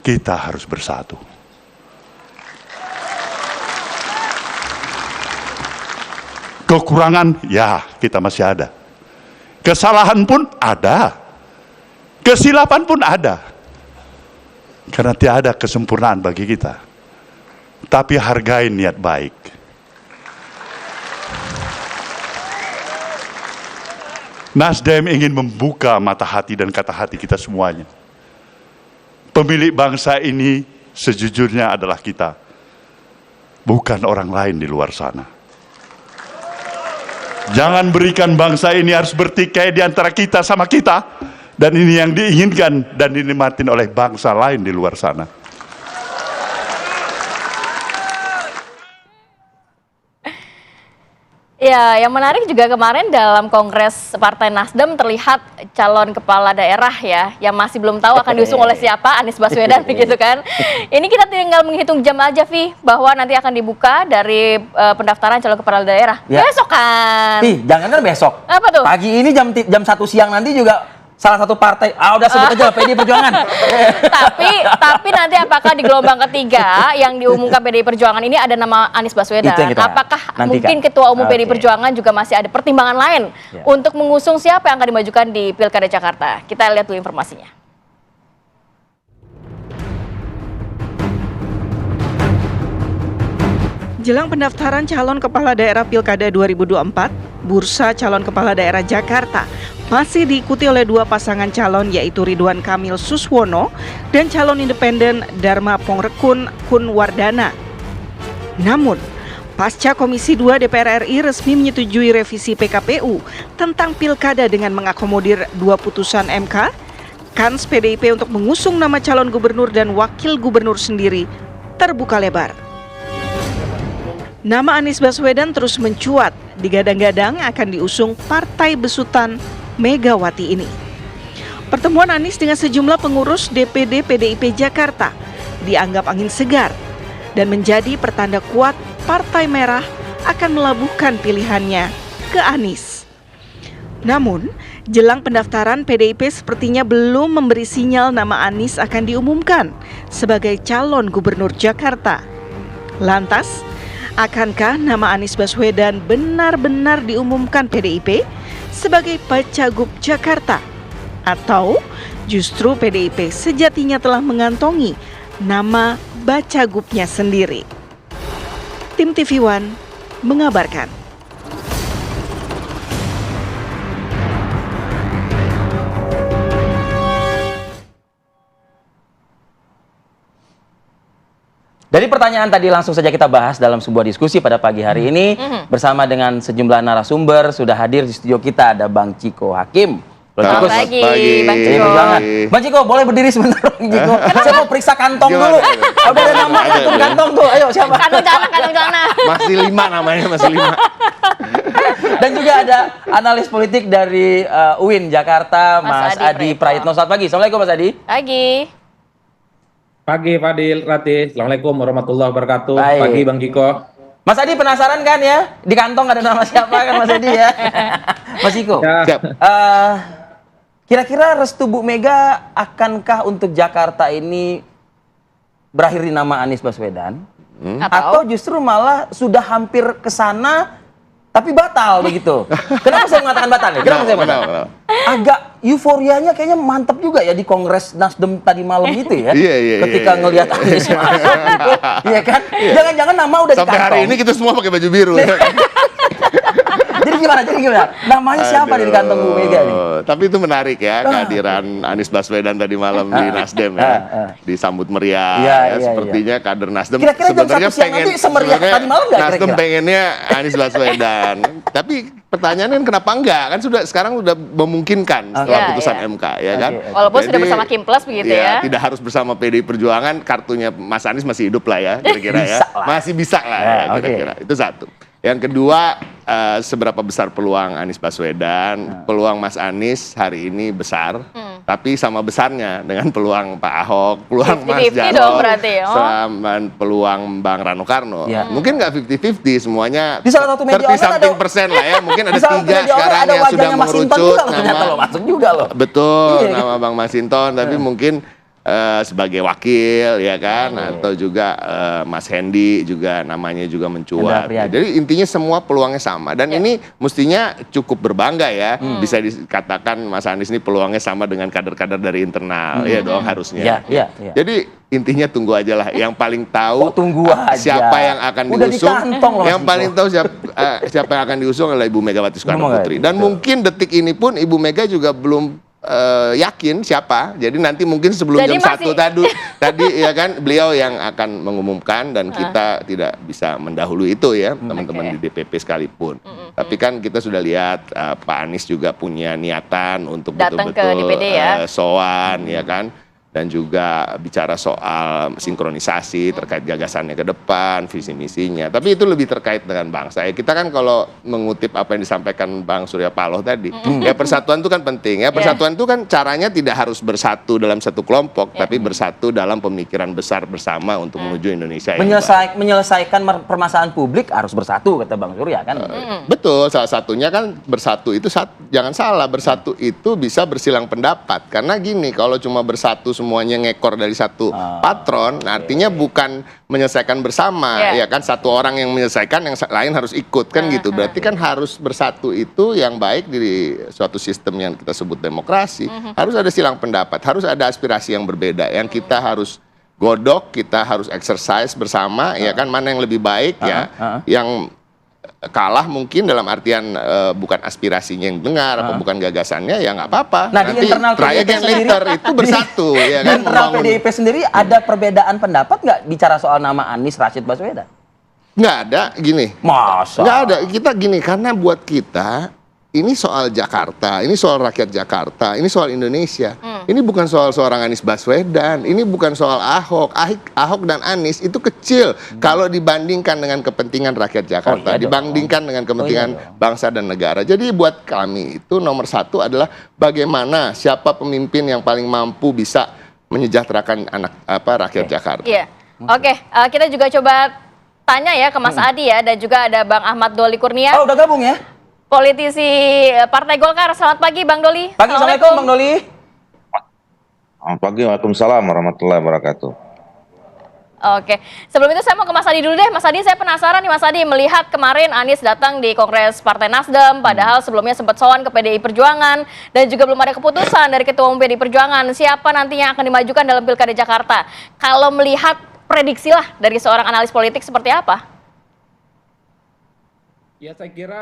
K: kita harus bersatu. Kekurangan, ya kita masih ada. Kesalahan pun ada. Kesilapan pun ada. Karena tidak ada kesempurnaan bagi kita. Tapi hargai niat baik. Nasdem ingin membuka mata hati dan kata hati kita semuanya. Pemilik bangsa ini sejujurnya adalah kita. Bukan orang lain di luar sana. Jangan berikan bangsa ini harus bertikai di antara kita sama kita. Dan ini yang diinginkan dan dinikmatin oleh bangsa lain di luar sana.
A: Ya, yang menarik juga kemarin dalam Kongres Partai Nasdem terlihat calon kepala daerah ya, yang masih belum tahu akan diusung oleh siapa, Anies Baswedan begitu kan. Ini kita tinggal menghitung jam aja, Vi, bahwa nanti akan dibuka dari pendaftaran calon kepala daerah. Ya. Besok kan.
B: Jangan besok.
A: Apa tuh?
B: Pagi ini jam 1 siang nanti juga salah satu partai, udah sebut aja PDI Perjuangan.
A: tapi nanti apakah di gelombang ketiga yang diumumkan PDI Perjuangan ini ada nama Anies Baswedan? Apakah mungkin Ketua Umum PDI Perjuangan juga masih ada pertimbangan lain untuk mengusung siapa yang akan dimajukan di Pilkada Jakarta? Kita lihat dulu informasinya.
F: Jelang pendaftaran calon kepala daerah Pilkada 2024, bursa calon kepala daerah Jakarta masih diikuti oleh dua pasangan calon, yaitu Ridwan Kamil Suswono dan calon independen Dharma Pongrekun Kunwardana. Namun, pasca Komisi 2 DPR RI resmi menyetujui revisi PKPU tentang pilkada dengan mengakomodir dua putusan MK, kans PDIP untuk mengusung nama calon gubernur dan wakil gubernur sendiri terbuka lebar. Nama Anies Baswedan terus mencuat, digadang-gadang akan diusung partai besutan Megawati ini. Pertemuan Anies dengan sejumlah pengurus DPD PDIP Jakarta dianggap angin segar dan menjadi pertanda kuat Partai Merah akan melabuhkan pilihannya ke Anies. Namun, jelang pendaftaran PDIP sepertinya belum memberi sinyal nama Anies akan diumumkan sebagai calon gubernur Jakarta. Lantas, akankah nama Anies Baswedan benar-benar diumumkan PDIP sebagai Bacagub Jakarta? Atau justru PDIP sejatinya telah mengantongi nama Bacagubnya sendiri? Tim TV One mengabarkan.
B: Dari pertanyaan tadi langsung saja kita bahas dalam sebuah diskusi pada pagi hari ini bersama dengan sejumlah narasumber. Sudah hadir di studio kita ada Bang Ciko Hakim.
A: Selamat pagi, Bang Ciko.
B: Bang Ciko, boleh berdiri sebentar, Bang Ciko. Saya mau periksa kantong dulu. Udah ada nama kantong tuh. Ayo siapa?
A: Kantong celana.
L: Masih 5 namanya, masih 5.
B: Dan juga ada analis politik dari UIN Jakarta, Mas Adi Praitno. Selamat pagi. Assalamualaikum Mas Adi.
A: Pagi.
M: Pagi Fadil, Ratih. Assalamualaikum warahmatullahi wabarakatuh.
B: Baik.
M: Pagi Bang Ciko.
B: Mas Adi penasaran kan ya? Di kantong ada nama siapa kan Mas Adi ya? Mas Ciko.
M: Ya.
B: Kira-kira restu Bu Mega akankah untuk Jakarta ini berakhir di nama Anies Baswedan? Atau justru malah sudah hampir ke sana tapi batal begitu? Kenapa saya mengatakan batal? Kenapa saya mengatakan? Agak euforianya kayaknya mantep juga ya di Kongres Nasdem tadi malam itu ya.
L: Iya,
B: Ketika ngelihat Anies masuk gitu. Iya kan? Jangan-jangan nama udah di
L: Sampai hari
B: kantong.
L: ini kita semua pakai baju biru.
B: Jadi gimana? Namanya siapa di kantong Bu Mega nih?
L: Tapi itu menarik ya, kehadiran Anies Baswedan tadi malam di Nasdem ya. Disambut meriah.
B: Iya,
L: ya,
B: iya,
L: sepertinya kader Nasdem
B: Kira-kira jam 1 siang nanti semeriah tadi malam nggak
L: Nasdem
B: kira-kira?
L: pengennya Anies Baswedan. Tapi pertanyaannya kan kenapa enggak? Kan sekarang sudah memungkinkan setelah
A: Iya,
L: putusan
A: iya.
L: MK ya kan.
A: Walaupun sudah
L: Jadi,
A: bersama Kim Plus begitu ya.
L: Tidak harus bersama PDI Perjuangan, kartunya Mas Anies masih hidup lah ya, kira-kira ya.
B: Bisa lah.
L: Masih bisa lah
B: Ya,
L: ya,
B: oke.
L: kira-kira. Itu satu. Yang kedua, seberapa besar peluang Anies Baswedan, peluang Mas Anies hari ini besar, tapi sama besarnya dengan peluang Pak Ahok, peluang Mas
A: 50-50 dong
L: Jarod,
A: berarti, oh.
L: sama peluang Bang Rano Karno.
B: Ya.
L: Mungkin nggak 50-50, semuanya
B: Di salah satu media
L: 30
B: online
L: something
B: ada-
L: persen lah ya. Mungkin ada
B: Di salah satu
L: 3
B: media online
L: sekarang
B: ada
L: yang sudah
B: wajahnya Mas Hinton
L: mengerucut
B: juga loh, ternyata loh, masuk juga loh.
L: Betul,
B: Iya,
L: nama Bang Masinton, tapi mungkin sebagai wakil ya kan, atau juga Mas Hendy juga namanya juga mencuat.
B: Hendra Priyadi.
L: Jadi intinya semua peluangnya sama dan ini mestinya cukup berbangga ya. Bisa dikatakan Mas Anies ini peluangnya sama dengan kader-kader dari internal, ya dong harusnya.
B: Iya.
L: Jadi intinya tunggu aja lah. Yang paling tahu
B: Tunggu aja.
L: siapa yang akan
B: Udah di
L: diusung.
B: kantong loh, Mas
L: Yang
B: Diko.
L: paling tahu siapa yang akan diusung adalah Ibu Megawati Soekarno
B: Megawati,
L: Putri. Dan
B: betul.
L: mungkin detik ini pun Ibu Mega juga belum yakin siapa. Jadi nanti mungkin sebelum
A: Jadi
L: jam 1
A: masih-
L: tadi ya kan beliau yang akan mengumumkan dan kita tidak bisa mendahului itu ya teman-teman di DPP sekalipun. Tapi kan kita sudah lihat Pak Anies juga punya niatan untuk
A: Datang ke
L: betul-betul
A: DPD ya.
L: sowan ya kan. Dan juga bicara soal sinkronisasi terkait gagasannya ke depan, visi misinya. Tapi itu lebih terkait dengan bangsa. Ya, kita kan kalau mengutip apa yang disampaikan Bang Surya Paloh tadi, ya persatuan itu kan penting. Ya persatuan itu kan caranya tidak harus bersatu dalam satu kelompok, tapi bersatu dalam pemikiran besar bersama untuk menuju Indonesia yang baik.
B: Menyelesaikan permasalahan publik harus bersatu kata Bang Surya kan.
L: Betul, salah satunya kan bersatu itu jangan salah, bersatu itu bisa bersilang pendapat. Karena gini, kalau cuma bersatu semuanya ngekor dari satu patron, nah artinya bukan menyelesaikan bersama, ya kan satu orang yang menyelesaikan, yang lain harus ikut kan gitu. Berarti kan harus bersatu itu yang baik di suatu sistem yang kita sebut demokrasi. Harus ada silang pendapat, harus ada aspirasi yang berbeda, yang kita harus godok, kita harus exercise bersama, ya kan mana yang lebih baik ya, yang kalah mungkin dalam artian bukan aspirasinya yang dengar atau bukan gagasannya ya nggak apa-apa.
B: Nah, di
L: nanti
B: internal
L: try
B: PDIP
L: again
B: sendiri-
L: later itu bersatu ya
B: Di
L: kan.
B: internal
L: membangun.
B: PDIP sendiri ada perbedaan pendapat nggak bicara soal nama Anies Rashid Baswedan?
L: Nggak ada gini.
B: Masa?
L: Nggak ada. Kita gini, karena buat kita ini soal Jakarta, ini soal rakyat Jakarta, ini soal Indonesia. Ini bukan soal seorang Anies Baswedan, ini bukan soal Ahok. Ahok dan Anies itu kecil kalau dibandingkan dengan kepentingan rakyat Jakarta,
B: Oh, iya dong.
L: dibandingkan dengan kepentingan
B: iya dong.
L: bangsa dan negara. Jadi buat kami itu nomor satu adalah bagaimana siapa pemimpin yang paling mampu bisa menyejahterakan rakyat Jakarta.
A: Iya. Oke, kita juga coba tanya ya ke Mas Adi ya, dan juga ada Bang Ahmad Doli Kurnia.
B: Oh, udah gabung ya?
A: Politisi Partai Golkar. Selamat pagi Bang Doli.
B: Pagi, Assalamualaikum Bang Doli.
N: Selamat pagi, Waalaikumsalam warahmatullahi wabarakatuh.
A: Oke, sebelum itu saya mau ke Mas Adi dulu deh. Mas Adi, saya penasaran nih Mas Adi, melihat kemarin Anies datang di Kongres Partai Nasdem, padahal sebelumnya sempat sowan ke PDI Perjuangan, dan juga belum ada keputusan dari Ketua Umum PDI Perjuangan, siapa nantinya akan dimajukan dalam Pilkada Jakarta. Kalau melihat prediksilah dari seorang analis politik seperti apa?
M: Ya saya kira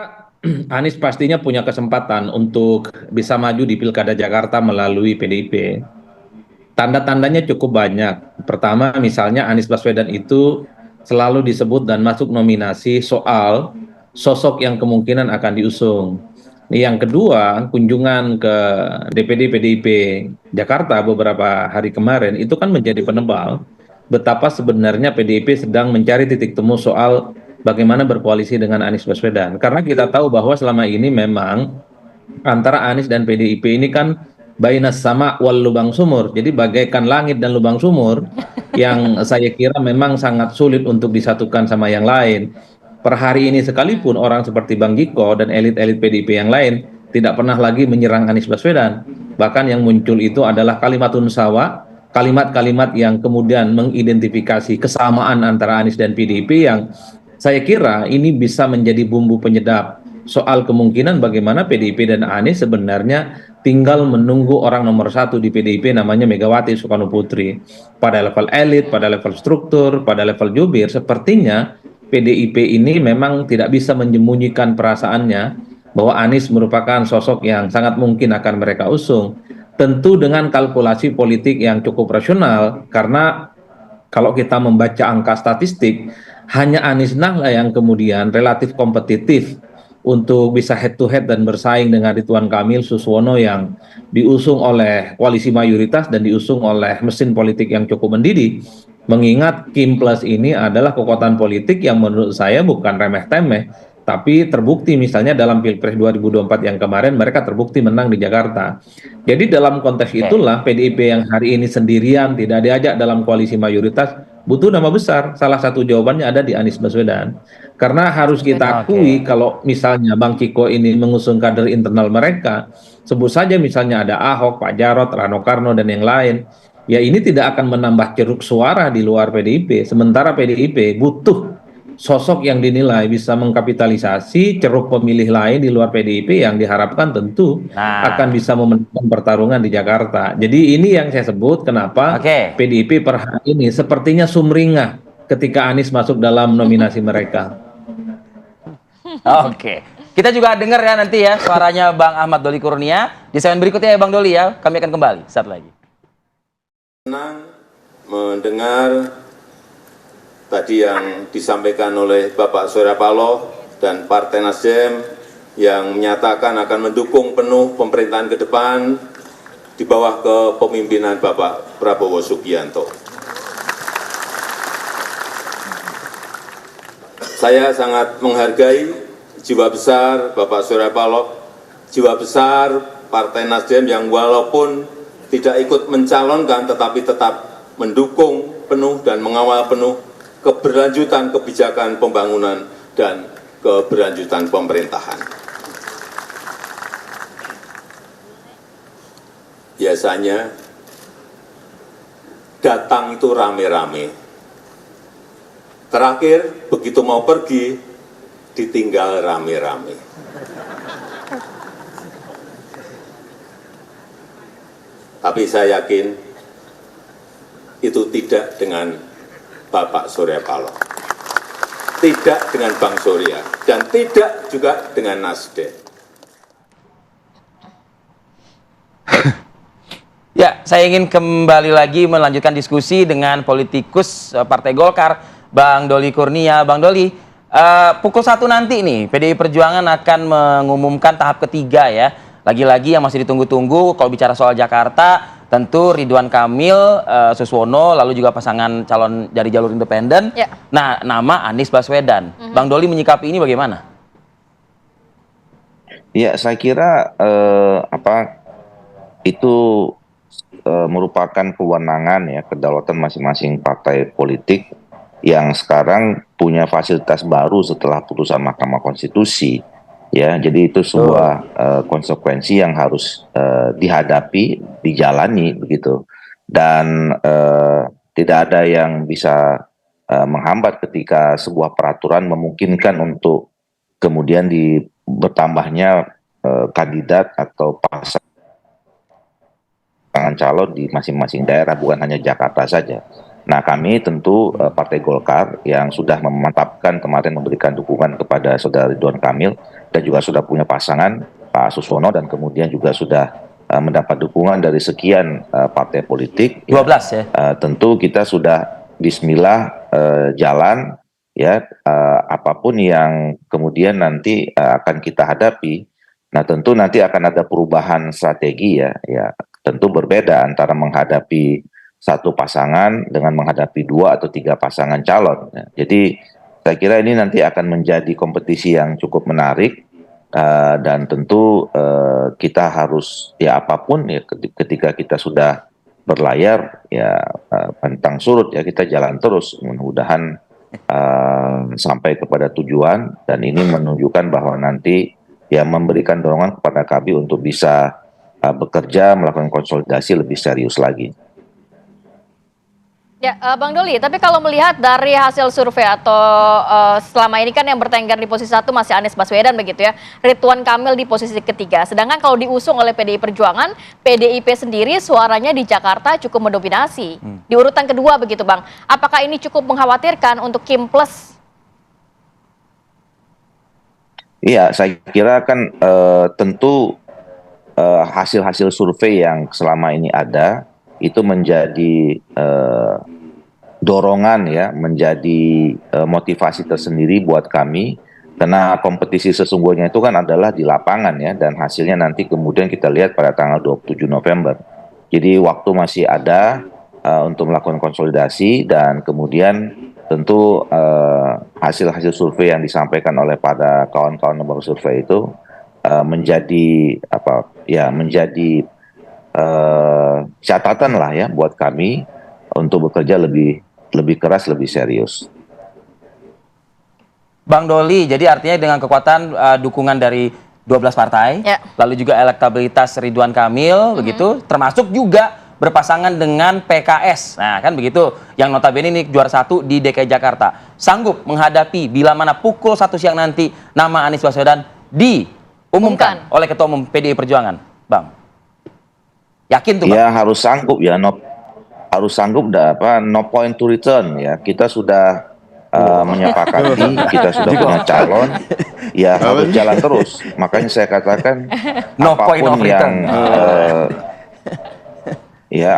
M: Anies pastinya punya kesempatan untuk bisa maju di Pilkada Jakarta melalui PDIP. Tanda-tandanya cukup banyak. Pertama misalnya Anies Baswedan itu selalu disebut dan masuk nominasi soal sosok yang kemungkinan akan diusung. Yang kedua, kunjungan ke DPD PDIP Jakarta beberapa hari kemarin itu kan menjadi penebal betapa sebenarnya PDIP sedang mencari titik temu soal bagaimana berkoalisi dengan Anies Baswedan. Karena kita tahu bahwa selama ini memang antara Anies dan PDIP ini kan bainas sama wal lubang sumur. Jadi bagaikan langit dan lubang sumur yang saya kira memang sangat sulit untuk disatukan sama yang lain. Per hari ini sekalipun orang seperti Bang Jiko dan elit-elit PDIP yang lain tidak pernah lagi menyerang Anies Baswedan. Bahkan yang muncul itu adalah kalimatun sawa, kalimat-kalimat yang kemudian mengidentifikasi kesamaan antara Anies dan PDIP yang saya kira ini bisa menjadi bumbu penyedap soal kemungkinan bagaimana PDIP dan Anies sebenarnya tinggal menunggu orang nomor satu di PDIP namanya Megawati Soekarno Putri. Pada level elit, pada level struktur, pada level jubir, sepertinya PDIP ini memang tidak bisa menyembunyikan perasaannya bahwa Anies merupakan sosok yang sangat mungkin akan mereka usung. Tentu dengan kalkulasi politik yang cukup rasional, karena kalau kita membaca angka statistik, hanya Anies lah yang kemudian relatif kompetitif untuk bisa head to head dan bersaing dengan Ridwan Kamil, Suswono yang diusung oleh koalisi mayoritas dan diusung oleh mesin politik yang cukup mendidih. Mengingat Kim Plus ini adalah kekuatan politik yang menurut saya bukan remeh-temeh, tapi terbukti misalnya dalam Pilpres 2024 yang kemarin mereka terbukti menang di Jakarta. Jadi dalam konteks itulah PDIP yang hari ini sendirian tidak diajak dalam koalisi mayoritas butuh nama besar. Salah satu jawabannya ada di Anies Baswedan. Karena harus kita akui kalau misalnya Bang Ciko ini mengusung kader internal mereka, sebut saja misalnya ada Ahok, Pak Jarod, Rano Karno dan yang lain, ya ini tidak akan menambah ceruk suara di luar PDIP. Sementara PDIP butuh sosok yang dinilai bisa mengkapitalisasi ceruk pemilih lain di luar PDIP yang diharapkan tentu akan bisa memenangkan pertarungan di Jakarta. Jadi ini yang saya sebut kenapa PDIP per hari ini sepertinya sumringah ketika Anies masuk dalam nominasi mereka.
B: Oke. Kita juga dengar ya nanti ya suaranya Bang Ahmad Doli Kurnia. Di segmen berikutnya ya Bang Doli ya. Kami akan kembali saat lagi.
O: Senang mendengar tadi yang disampaikan oleh Bapak Surya Paloh dan Partai Nasdem yang menyatakan akan mendukung penuh pemerintahan ke depan di bawah kepemimpinan Bapak Prabowo Subianto. Saya sangat menghargai jiwa besar Bapak Surya Paloh, jiwa besar Partai Nasdem yang walaupun tidak ikut mencalonkan tetapi tetap mendukung penuh dan mengawal penuh keberlanjutan kebijakan pembangunan dan keberlanjutan pemerintahan. Biasanya datang itu rame-rame. Terakhir, begitu mau pergi, ditinggal rame-rame. Tapi saya yakin itu tidak dengan Bapak Surya Paloh, tidak dengan Bang Surya, dan tidak juga dengan Nasdem.
B: Ya, saya ingin kembali lagi melanjutkan diskusi dengan politikus Partai Golkar, Bang Doli Kurnia. Bang Doli, pukul 1 nanti nih, PDI Perjuangan akan mengumumkan tahap ketiga ya. Lagi-lagi yang masih ditunggu-tunggu kalau bicara soal Jakarta, tentu Ridwan Kamil, Suswono, lalu juga pasangan calon dari jalur independen. Ya. Nah, nama Anies Baswedan. Bang Doli menyikapi ini bagaimana?
N: Ya, saya kira itu merupakan kewenangan ya kedaulatan masing-masing partai politik yang sekarang punya fasilitas baru setelah putusan Mahkamah Konstitusi. Ya, jadi itu sebuah konsekuensi yang harus dihadapi, dijalani begitu, dan tidak ada yang bisa menghambat ketika sebuah peraturan memungkinkan untuk kemudian bertambahnya kandidat atau pasangan calon di masing-masing daerah, bukan hanya Jakarta saja. Nah, kami tentu Partai Golkar yang sudah memantapkan kemarin memberikan dukungan kepada Saudara Ridwan Kamil dan juga sudah punya pasangan Pak Suswono dan kemudian juga sudah mendapat dukungan dari sekian partai politik.
B: 12 ya.
N: Tentu kita sudah bismillah jalan ya, apapun yang kemudian nanti akan kita hadapi. Nah, tentu nanti akan ada perubahan strategi ya tentu berbeda antara menghadapi satu pasangan dengan menghadapi 2 atau 3 pasangan calon. Jadi saya kira ini nanti akan menjadi kompetisi yang cukup menarik dan tentu kita harus ya apapun ya ketika kita sudah berlayar ya pantang surut ya, kita jalan terus, mudah-mudahan sampai kepada tujuan, dan ini menunjukkan bahwa nanti ya memberikan dorongan kepada kami untuk bisa bekerja, melakukan konsolidasi lebih serius lagi.
A: Ya, Bang Doli, tapi kalau melihat dari hasil survei atau selama ini kan yang bertengger di posisi 1 masih Anies Baswedan begitu ya, Ridwan Kamil di posisi ketiga. Sedangkan kalau diusung oleh PDI Perjuangan, PDIP sendiri suaranya di Jakarta cukup mendominasi. Di urutan kedua begitu Bang. Apakah ini cukup mengkhawatirkan untuk Kim Plus?
N: Iya, saya kira kan tentu hasil-hasil survei yang selama ini ada itu menjadi dorongan ya, menjadi motivasi tersendiri buat kami, karena kompetisi sesungguhnya itu kan adalah di lapangan ya, dan hasilnya nanti kemudian kita lihat pada tanggal 27 November. Jadi waktu masih ada untuk melakukan konsolidasi, dan kemudian tentu hasil-hasil survei yang disampaikan oleh pada kawan-kawan lembaga survei itu menjadi catatan lah ya buat kami untuk bekerja lebih keras, lebih serius.
B: Bang Doli, jadi artinya dengan kekuatan dukungan dari 12 partai, lalu juga elektabilitas Ridwan Kamil, begitu, termasuk juga berpasangan dengan PKS. Nah, kan begitu, yang notabene ini juara 1 di DKI Jakarta. Sanggup menghadapi bila mana pukul 1 siang nanti nama Anies Baswedan diumumkan oleh Ketua Umum PDI Perjuangan, Bang? Yakin tuh, Bang?
N: Ya harus sanggup ya, harus sanggup, no point to return ya. Kita sudah menyepakati, kita sudah punya calon, ya harus jalan terus. Makanya saya katakan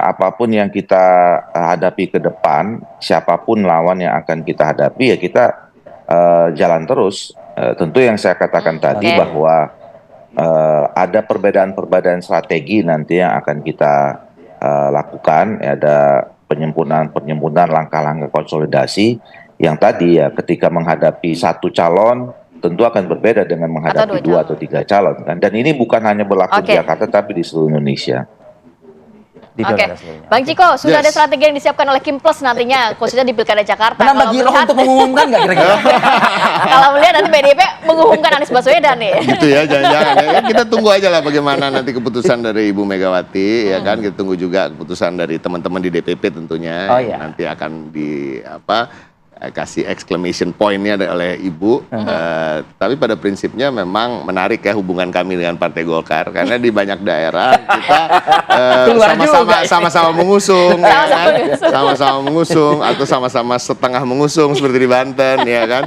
N: apapun yang kita hadapi ke depan, siapapun lawan yang akan kita hadapi, ya kita jalan terus. Tentu yang saya katakan tadi bahwa ada perbedaan-perbedaan strategi nanti yang akan kita lakukan, ada penyempurnaan langkah-langkah konsolidasi yang tadi ya, ketika menghadapi satu calon tentu akan berbeda dengan menghadapi 2 atau 3 calon kan, dan ini bukan hanya berlaku di Jakarta tapi di seluruh Indonesia.
A: Bang Ciko, sudah ada strategi yang disiapkan oleh Kim Plus nantinya, khususnya di Pilkada Jakarta.
B: Menambah giroh untuk mengumumkan nggak kira-kira?
A: Kalau melihat nanti PDIP mengumumkan Anies Baswedan nih.
L: Gitu ya, jangan-jangan ya. Kita tunggu aja lah bagaimana nanti keputusan dari Ibu Megawati, ya kan. Kita tunggu juga keputusan dari teman-teman di DPP tentunya. Nanti akan kasih exclamation point-nya oleh Ibu. Tapi pada prinsipnya memang menarik ya hubungan kami dengan Partai Golkar, karena di banyak daerah kita sama-sama mengusung, ya kan? Sama-sama mengusung atau sama-sama setengah mengusung seperti di Banten, ya kan?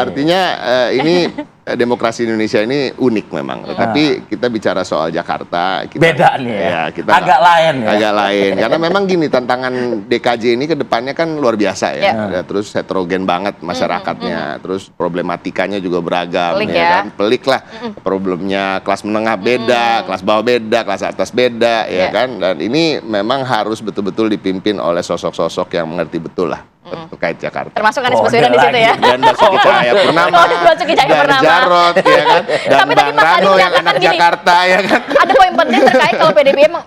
L: Artinya ini demokrasi Indonesia ini unik memang. Tapi kita bicara soal Jakarta,
B: beda nih ya.
L: Kita
B: agak lain ya.
L: Agak lain. Karena memang gini, tantangan DKJ ini ke depannya kan luar biasa ya. Terus heterogen banget masyarakatnya. Terus problematikanya juga beragam.
A: Pelik
L: ya kan? Pelik lah. Problemnya kelas menengah beda, kelas bawah beda, kelas atas beda, ya kan. Dan ini memang harus betul-betul dipimpin oleh sosok-sosok yang mengerti betul lah terkait Jakarta.
A: Termasuk Anies Baswedan di situ ya.
L: Dan Basuki Cahayapurnama, dan Jarot, ya kan, dan Bang Rano yang anak Jakarta, ya kan.
A: Ada poin penting terkait kalau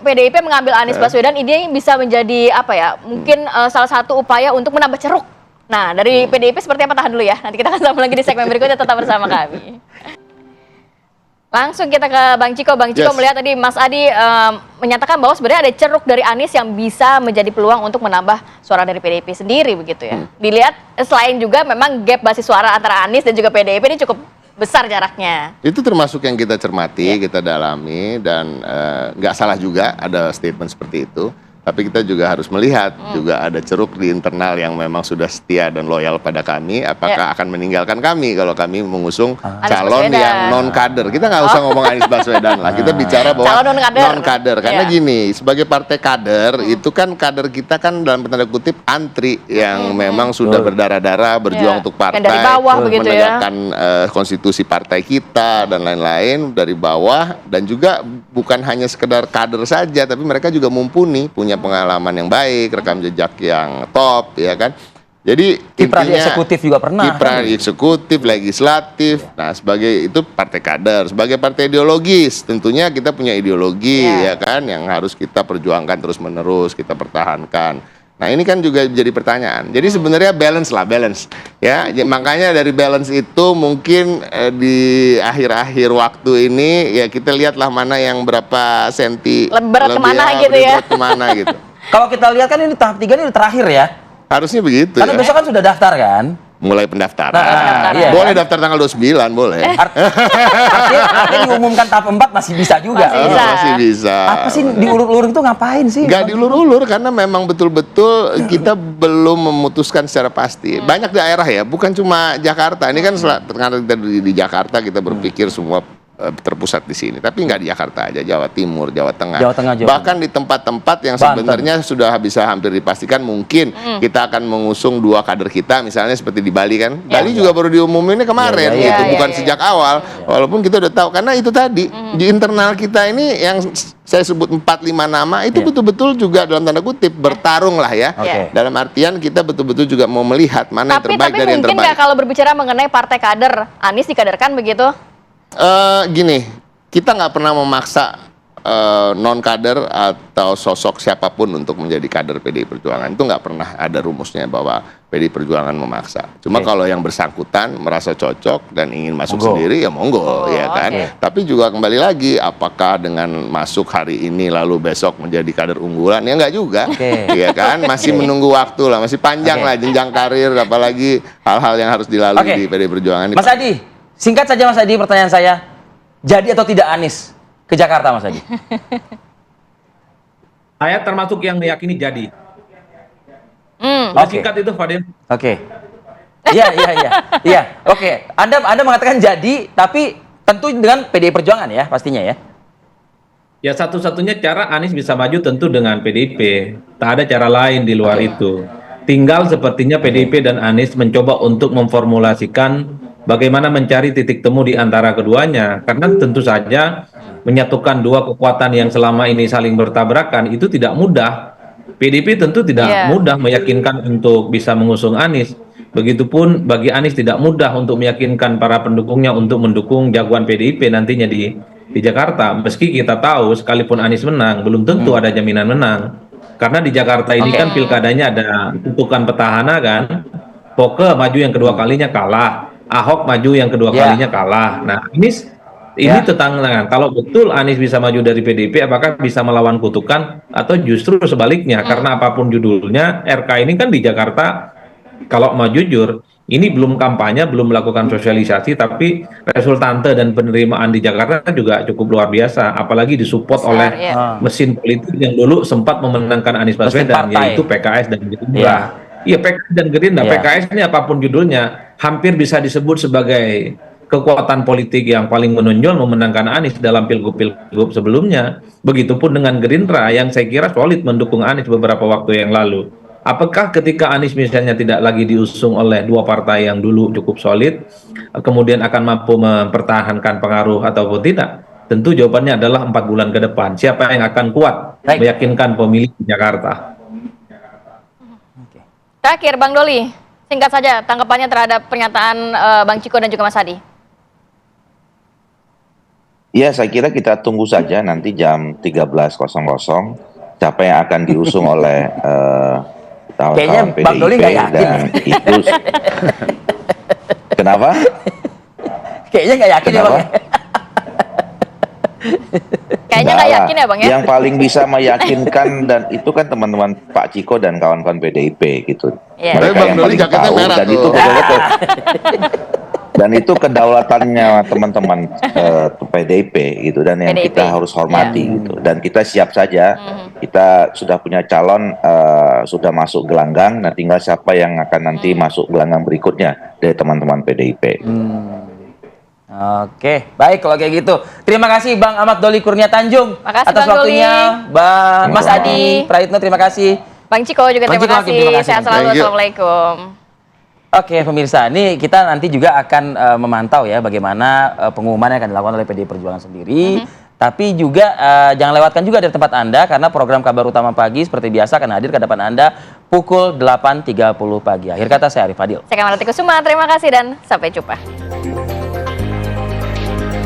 A: PDIP mengambil Anies Baswedan, ini bisa menjadi apa ya? Mungkin salah satu upaya untuk menambah ceruk. Nah, dari PDIP seperti apa, tahan dulu ya. Nanti kita akan sambung lagi di segmen berikutnya, tetap bersama kami. Langsung kita ke Bang Ciko. Bang Ciko melihat tadi Mas Adi menyatakan bahwa sebenarnya ada ceruk dari Anies yang bisa menjadi peluang untuk menambah suara dari PDIP sendiri begitu ya. Dilihat selain juga memang gap basis suara antara Anies dan juga PDIP ini cukup besar jaraknya.
L: Itu termasuk yang kita cermati, kita dalami, dan nggak salah juga ada statement seperti itu. Tapi kita juga harus melihat juga ada ceruk di internal yang memang sudah setia dan loyal pada kami. Apakah akan meninggalkan kami kalau kami mengusung calon yang non kader? Kita nggak usah ngomong Anies Baswedan lah. Kita bicara bahwa non kader. Karena gini, sebagai partai kader itu kan kader kita kan dalam tanda kutip antri yang memang sudah berdarah-darah berjuang untuk partai,
A: dari bawah
L: menegakkan konstitusi partai kita dan lain-lain dari bawah, dan juga bukan hanya sekedar kader saja, tapi mereka juga mumpuni, punya pengalaman yang baik, rekam jejak yang top, ya kan. Jadi
B: kiprah eksekutif juga pernah.
L: Kiprah eksekutif, legislatif. Nah, sebagai itu partai kader, sebagai partai ideologis, tentunya kita punya ideologi, ya kan, yang harus kita perjuangkan terus-menerus, kita pertahankan. Nah, ini kan juga jadi pertanyaan. Jadi sebenarnya balance. Ya, makanya dari balance itu mungkin di akhir-akhir waktu ini ya kita lihatlah mana yang berapa senti
A: berat kemana gitu ya.
L: Berat kemana gitu.
B: Kalau kita lihat kan ini tahap 3 ini udah terakhir ya.
L: Harusnya begitu
B: Karena
L: ya.
B: besok kan sudah daftar kan?
L: Mulai pendaftaran.
B: iya,
L: Boleh
B: kan?
L: daftar tanggal 29, boleh.
B: Artinya diumumkan tahap 4 masih bisa juga.
L: Masih bisa.
B: Apa sih diulur-ulur itu ngapain sih?
L: Nggak diulur-ulur karena memang betul-betul kita belum memutuskan secara pasti. Banyak daerah ya, bukan cuma Jakarta. Ini kan karena kita di Jakarta kita berpikir semua terpusat di sini, tapi nggak di Jakarta aja, Jawa Timur, Jawa Tengah, bahkan di tempat-tempat yang sebenarnya sudah bisa hampir dipastikan mungkin kita akan mengusung 2 kader kita, misalnya seperti di Bali kan, Bali juga baru diumuminnya kemarin, gitu, bukan sejak awal, walaupun kita udah tahu, karena itu tadi di internal kita ini yang saya sebut 4-5 nama itu betul-betul juga dalam tanda kutip bertarung lah ya, dalam artian kita betul-betul juga mau melihat mana yang terbaik dari yang terbaik.
A: Tapi mungkin nggak kalau berbicara mengenai partai kader, Anies dikaderkan begitu?
L: Gini, kita nggak pernah memaksa non kader atau sosok siapapun untuk menjadi kader PDI Perjuangan. Itu nggak pernah ada rumusnya bahwa PDI Perjuangan memaksa. Cuma kalau yang bersangkutan merasa cocok dan ingin masuk sendiri ya monggo, ya kan. Tapi juga kembali lagi, apakah dengan masuk hari ini lalu besok menjadi kader unggulan? Ya nggak juga, ya kan. Masih menunggu waktu lah, masih panjang lah jenjang karir, apalagi hal-hal yang harus dilalui di PDI Perjuangan.
B: Mas Adi. Singkat saja Mas Adi, pertanyaan saya, jadi atau tidak Anies ke Jakarta Mas Adi?
M: Saya termasuk yang meyakini jadi. Singkat itu Fadil.
B: Iya. Oke. Anda mengatakan jadi, tapi tentu dengan PDI Perjuangan ya, pastinya ya.
M: Ya satu-satunya cara Anies bisa maju tentu dengan PDIP. Tak ada cara lain di luar itu. Tinggal sepertinya PDIP dan Anies mencoba untuk memformulasikan bagaimana mencari titik temu di antara keduanya, karena tentu saja menyatukan 2 kekuatan yang selama ini saling bertabrakan itu tidak mudah. PDIP tentu tidak mudah meyakinkan untuk bisa mengusung Anies. Begitupun bagi Anies tidak mudah untuk meyakinkan para pendukungnya untuk mendukung jagoan PDIP nantinya di Jakarta. Meski kita tahu sekalipun Anies menang, belum tentu ada jaminan menang. Karena di Jakarta ini kan pilkadanya ada tutukan petahana kan. Poke maju yang kedua kalinya kalah. Ahok maju yang kedua kalinya kalah. Nah, ini tantangan. Kalau betul Anies bisa maju dari PDIP, apakah bisa melawan kutukan atau justru sebaliknya? Karena apapun judulnya, RK ini kan di Jakarta, kalau mau jujur, ini belum kampanye, belum melakukan sosialisasi, tapi resultante dan penerimaan di Jakarta juga cukup luar biasa. Apalagi disupport oleh mesin politik yang dulu sempat memenangkan Anies Baswedan, yaitu PKS dan Gerindra. Iya, PKS dan Gerindra. PKS ini apapun judulnya, hampir bisa disebut sebagai kekuatan politik yang paling menonjol memenangkan Anies dalam pilgub-pilgub sebelumnya. Begitupun dengan Gerindra yang saya kira solid mendukung Anies beberapa waktu yang lalu. Apakah ketika Anies misalnya tidak lagi diusung oleh 2 partai yang dulu cukup solid, kemudian akan mampu mempertahankan pengaruh ataupun tidak? Tentu jawabannya adalah 4 bulan ke depan. Siapa yang akan kuat meyakinkan pemilih di Jakarta?
A: Terakhir, Bang Doli, singkat saja tanggapannya terhadap pernyataan Bang Ciko dan juga Mas Adi.
N: Ya, saya kira kita tunggu saja nanti jam 13.00 siapa yang akan diusung oleh kawan-kawan PDIP dan itu. Kenapa?
B: Kayaknya nggak yakin ya Bang.
A: Kayaknya nggak yakin ya Bang ya.
N: Yang paling bisa meyakinkan dan itu kan teman-teman Pak Ciko dan kawan-kawan PDIP gitu. Mereka yang paling tahu dan itu betul-betul. Dan itu kedaulatannya teman-teman PDIP gitu, dan yang kita harus hormati gitu. Dan kita siap saja, kita sudah punya calon sudah masuk gelanggang. Nah, tinggal siapa yang akan nanti masuk gelanggang berikutnya dari teman-teman PDIP.
B: Oke, baik kalau kayak gitu. Terima kasih Bang Ahmad Doli Kurnia Tanjung atas
A: Bang
B: waktunya. Bang Mas Adi Praitno, terima kasih.
A: Bang Ciko juga terima kasih. Sehat selalu. Assalamualaikum.
B: Oke pemirsa, ini kita nanti juga akan memantau ya bagaimana pengumuman yang akan dilakukan oleh PDI Perjuangan sendiri. Tapi juga jangan lewatkan juga dari tempat Anda, karena program Kabar Utama Pagi seperti biasa akan hadir ke depan Anda pukul 8.30 pagi. Akhir kata saya Arif Fadil.
A: Saya Kamarati Kusuma, terima kasih dan sampai jumpa.